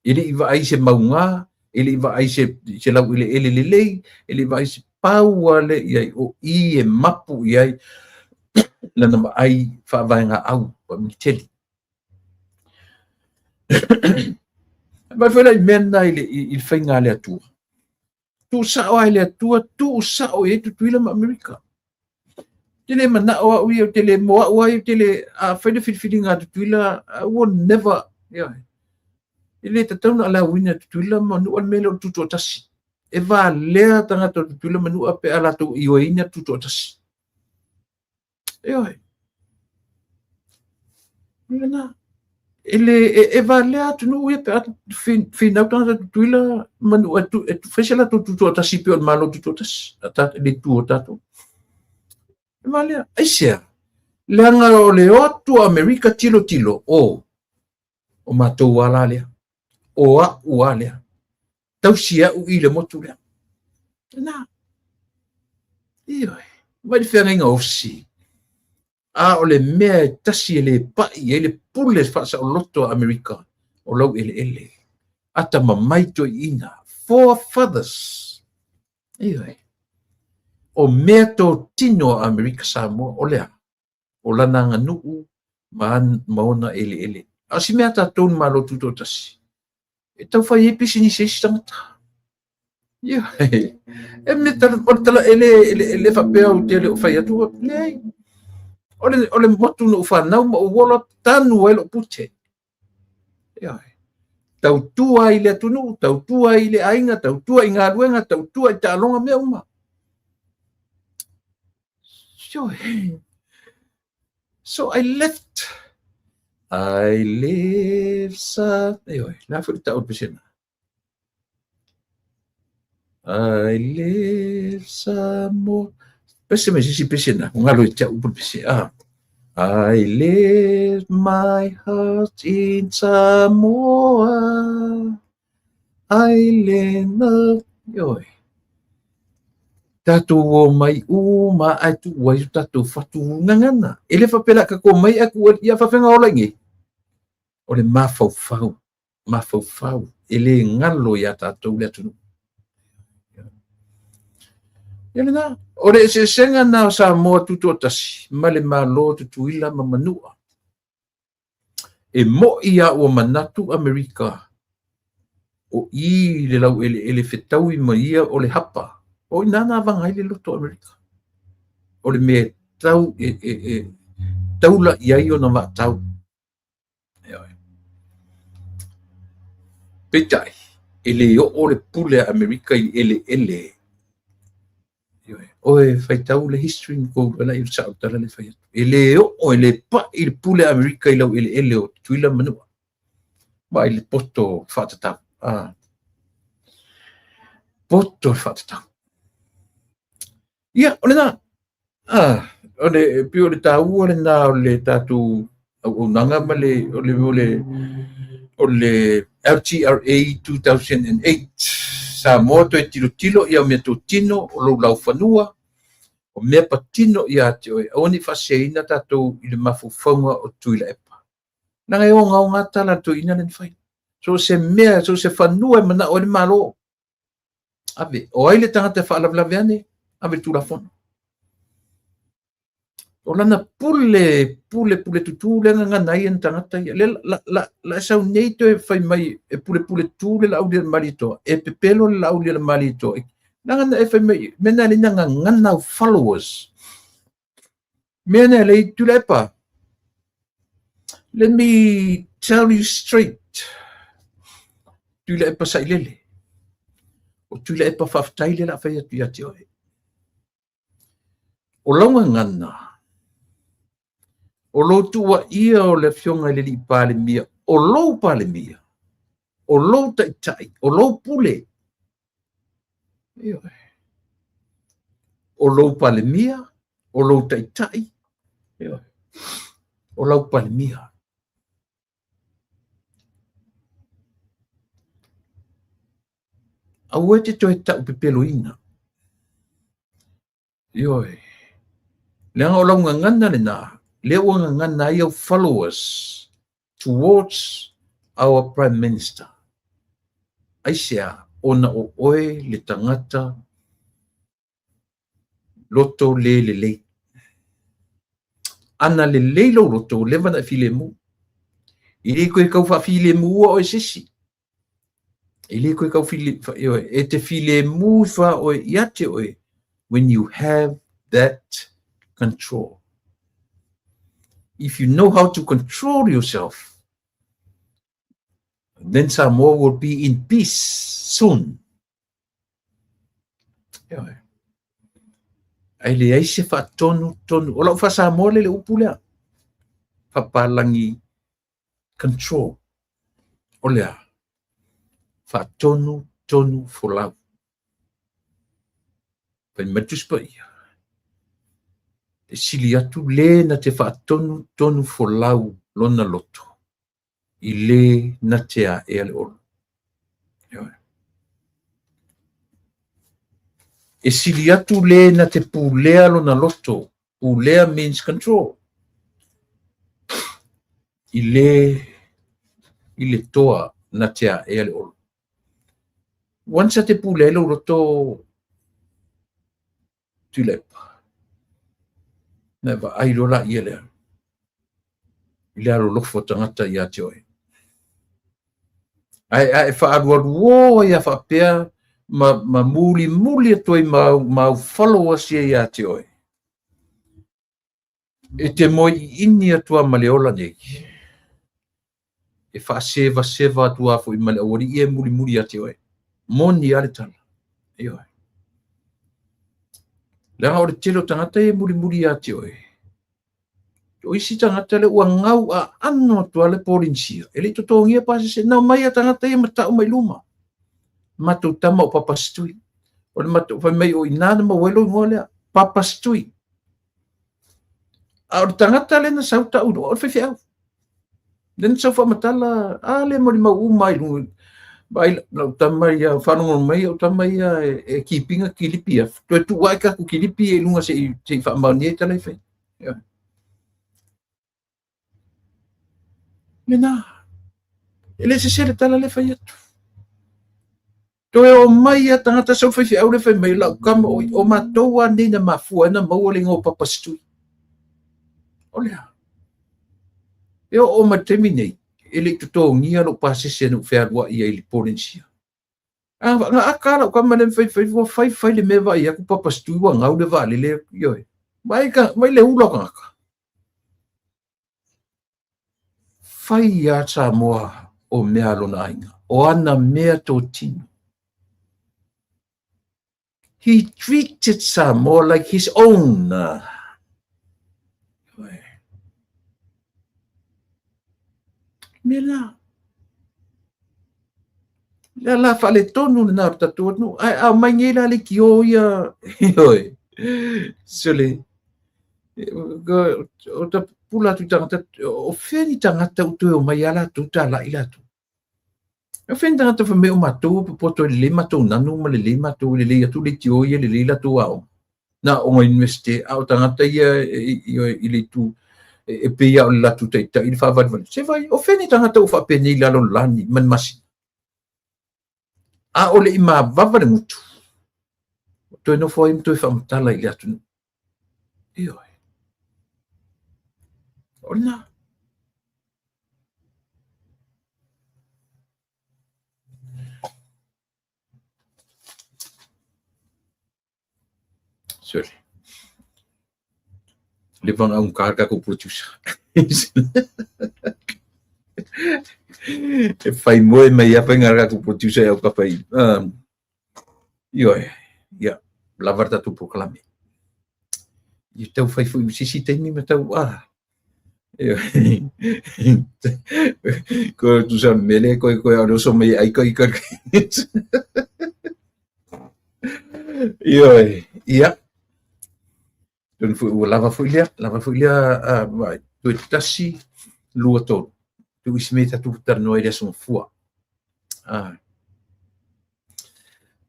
Ele iwa ai se maunga, ele iwa ai se lau ile ele lei, ele iwa ai se paua le iai, o i e mapu iai, lana ma ai whaavaenga au, o miteli. Mai foi lai mena i whainga le atua. Tu sao ai le atua, tu sao e tu tuila ma Amerika. Tele mana o ui o tele moa ui o tele a whaina whiwhiri ngā tu tuila, will never, Ele tatauna ala wina tu tuila ma nua mele o tutu o tasi. E wā lea tangata tu tuila ma nua pe ala tu i oina tutu o tasi. Mena. Ele vale tu no ia pe fin au tanga tu ila manu tu fechela tu ta sipi o malo tu ta le tu tato vale aisia langa o le otu America tilo o mato wala le o a wale tau sia u ile motu le na vai fer nga ofsi a o le mea tasi ele pai ele pule fasa o loto Amerika o lau ele ata mamai to ina forefathers o mea to tino Amerika Samoa o lea o lana nga nuu maona ele a si mea tatou malo tuto tasi e tau fai episi ni seisi tangata e me tala ele whapea o te le o fai atua lei ole motu no whanau ma o wola tanu elo pute. Tau tua i le tunu, tau tua i le ainga, tau tua i ngā ruenga, tau tua i tālonga mea uma. So I left sa, nā whuri tau pisena. Ai le Samoa. Pese me sisi pese na. Ngalo i tia upu pese. I lift my heart in Samoa. Island of Yoi. Tatu o mai uma atu wai tatu fatu ngangana. Ele fa pela ka ko mai aku ia fa fenga ola ngi. Ole mafau. Ele ngalo ya tatu le tu. Ele na ole se senga na sa mo tutu tasi male malo tutu ila mamanua. E mo ia o manatu Amerika. O I le lau ele fetau I maia o le hapa. O nana vangai le loto Amerika. O le me tau taula iai o na wa tau. Petai. Ele o le pule Amerika ele. Oe fai tau le history ko la I sa utala le fai. Ele o ele pa il pule Amerika I lau ele o tuila manua. Ba il poto fatatau. Poto fatatau. Ia, ole na. Ole pio le tau ole na ole tatu o nanga male ole LTRA 2008 sa moto e tilo ia me to tino o lo lau fanua o me patino ia te o oni faseina tatu I le mafufonga o tuila epa. Nanga o ngata la to ina len fai. So se fanua mana o le malo. Ave, o ai le tangata fa lavlaviane, ave tu la fono. O lana pule tutu le nganai en tangata ia. La sau nei to fai mai e pule tu le lau le malito. E pepelo le lau le malito. Nangana e fai mai, mena le ngana followers. Mena le tu le pa. Let me tell you straight. Tu le pa sa ilele. O tu le pa faftai le la fai atu ati oe. O launga ngana. O lo tua ia o le fionga le li pale mia. O lo pale mia. O lo tai. O lo pule. O lo pale mia. O lo tai. O lo pale mia. Au te toi tau pepeloina. Ioi. Leanga o launga ngana le na. Leo ngana ia followers towards our Prime Minister. Aisea ona o oe le tangata loto le. Ana le lo loto levana file mu. Ile koe kau fa file mu o sisi. Ile koe kau file e te file mu fa o iate oe when you have that control. If you know how to control yourself, then Samoa will be in peace soon. Ai le ai se fa tonu. O lau fa Samoa le upulea. Fa palangi control. O lea. Fa tonu folau. Pai matus pa ia. Te sili atu le na te fa tonu folau lona loto. I le na te a e ale olo. E sili atu le na te pulea lona loto. Pulea means control. I le toa na te a e ale olo. Once te pulea lo loto tulepa. Never ai lola ia lea. Ile alo lofo tangata ia te oe. Ai fa aduaduo ia fa pea ma muli atoi ma followers ia te oe. E te moi ini atua maleola nei. E fa seva atua fo I male ori ia muli ate oe. Moni ale tala. E oe. Langa ore telo tangata e muli ate oe. O isi tangata le ua ngau a ano atua le polinsia. E le totongia pasi se nau mai a tangata e matau mai luma. Matou tama o papastui. O le matu fa mai o inana ma welo ngole papastui. A o tangata le na sauta u o fe fia. Den so fa matala ale mo ma u mai lu. Bai no tamai ya fa no mai o tamai e kipinga kilipia. Tu wai ka ku kilipi e lunga se fa ma ni tala fe. Mena. Ele se sere tala le fa yatu. Toe o mai a tangata so fa fia le fa mai la kam o matoa ni na mafua na mo le ngo papastui. Olha. Eu o matemi nei. Ele tuto ngia lo pasese no fea wa ia ili potensia. Nga akala kwa manem fai le meva ia ku papastui wa ngau le vale le yo. Mai le ulo ka. Fai ya cha moa o mea lo na inga. O ana mea to tino. He treated Samoa like his own. Mela. La fale tonu na tatu no. A mangela le kio ya. Oi. Sole. O ta pula tu tangata o feni tangata utu o mayala tu ta la ila tu. O feni tangata fa me o matu po to le matu nanu ma le matu le tu le kio ya le la tu ao. Na o investe au tangata ia ile tu e pe ia la tu te il fa va se vai o feni tangata o fa peni la lo lani man masi. A o le ima vava le mutu. To no foi to fa mtala ile atu. Io. Ona. Sorry. Levang ang karga ko producer. E fai moe mai apa ngarga ko producer e o kapai. Io. Ya, lavarta tu proclame. E tau fai fu sisi teni me tau ko tu sa mele ko ano so mai ai ko ia tun fu lava fu lia vai tu tasi lua to tu ismeta tu tarno ele son fua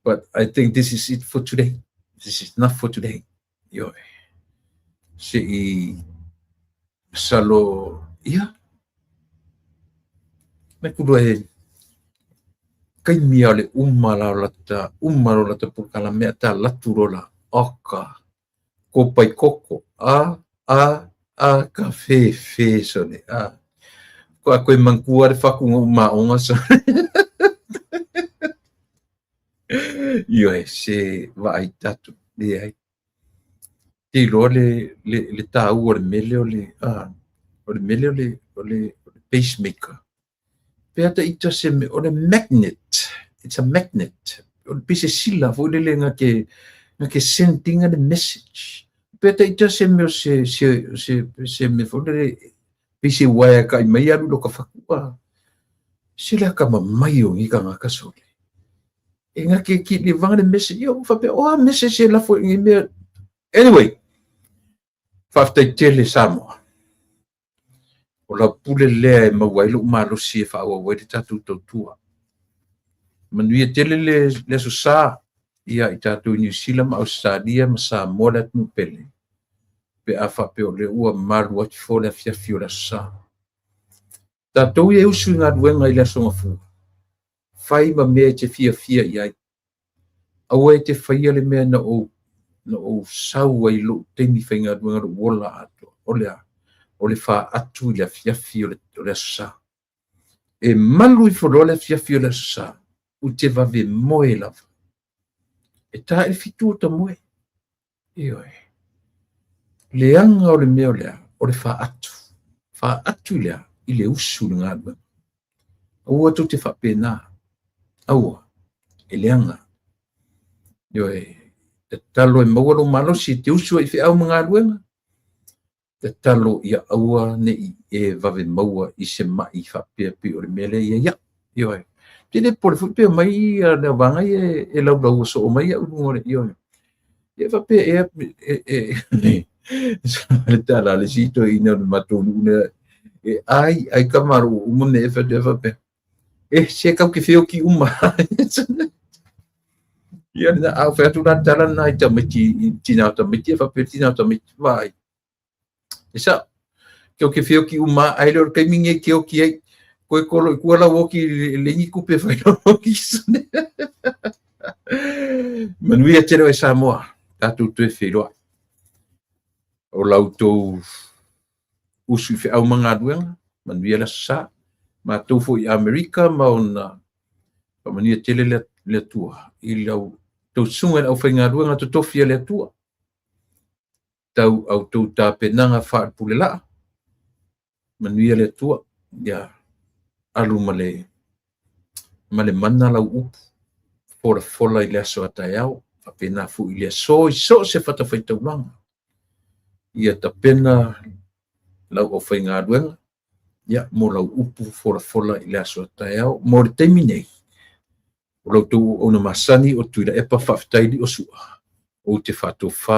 but I think this is it for today. This is enough for today. Salo ia me kudu e kai mia le umalo lata pukala mea ta laturola oka ko pai koko a kafe sone ko a koe mangkua re whaku maonga so se vai tatu ai te lo le tau o le mele o le pacemaker peata ita se me o le magnet. It's a magnet. O le pise sila fo le nga ke sending a message. Peata ita se me se me fo le pise waya ka mai alu lo ka fakua. Sila ka mai o ngi ka ngaka sole. E nga ke ki le vanga le message yo fa pe o message la fo ngi me. Anyway, fafta tele Samoa. O la pule lea e mawailu malo si e wha awa wai te tatu tautua. Manuia tele le so sa ia i tatu New Zealand ma Australia ma Samoa le tunu pele. Pe a wha pe o le ua malu ati fo le fiafi o le sa. Tatou e usu ngā duenga i le songa fu. Whai ma mea te fia iai. Awa e te whaia le mea na o sau ai lo temi whai ngā duenga ro wola ato. O le wha atu i le fiafi o le sa. E malu i whoro le fiafi o le sa. U te vave moe lava. E tā e fitu o ta moe. Le anga o le mea o lea. O le wha atu. Wha atu lea i le usu le ngā duenga. Aua tu te wha pēnā. Aua. E le anga. Te talo e maua lo malo si te usu i whiau mga duenga. Te talo ia aua ne e vave maua i se mai whapea pi o le mele ia. Te tele por fu pe mai na banga e lau so mai u ngore io e fa pe e ta la le sito ina matuluna e ai kamaru umone e fa pe e se ka ke feo ki uma ia na au fa tu na tala na ta meti tina ta meti fa pe tina ta meti vai esa ke feo ki uma ai lo ke minge ke o ki ai ko ko la wo ki le ni ku pe fa no ki sone manuia tero e Samoa tatu te fero o lautou usu fe au manga duenga manuia la sa ma tu fo i Amerika ma ona pa mania tele le tua i lau tau sunga au whainga ruanga to tofia le tua tau au tau ta penanga wha pulela manuia le tua ya alu male mana lau upu fora fola i le aso atai au fa pena fu i le so se fata whaitau langa ia ta pena lau au whainga ruanga ya mo lau upu fora fola i le aso atai au mo le teimi nei o lau tau o na masani o tuira epa whaftaili o sua o te whato wha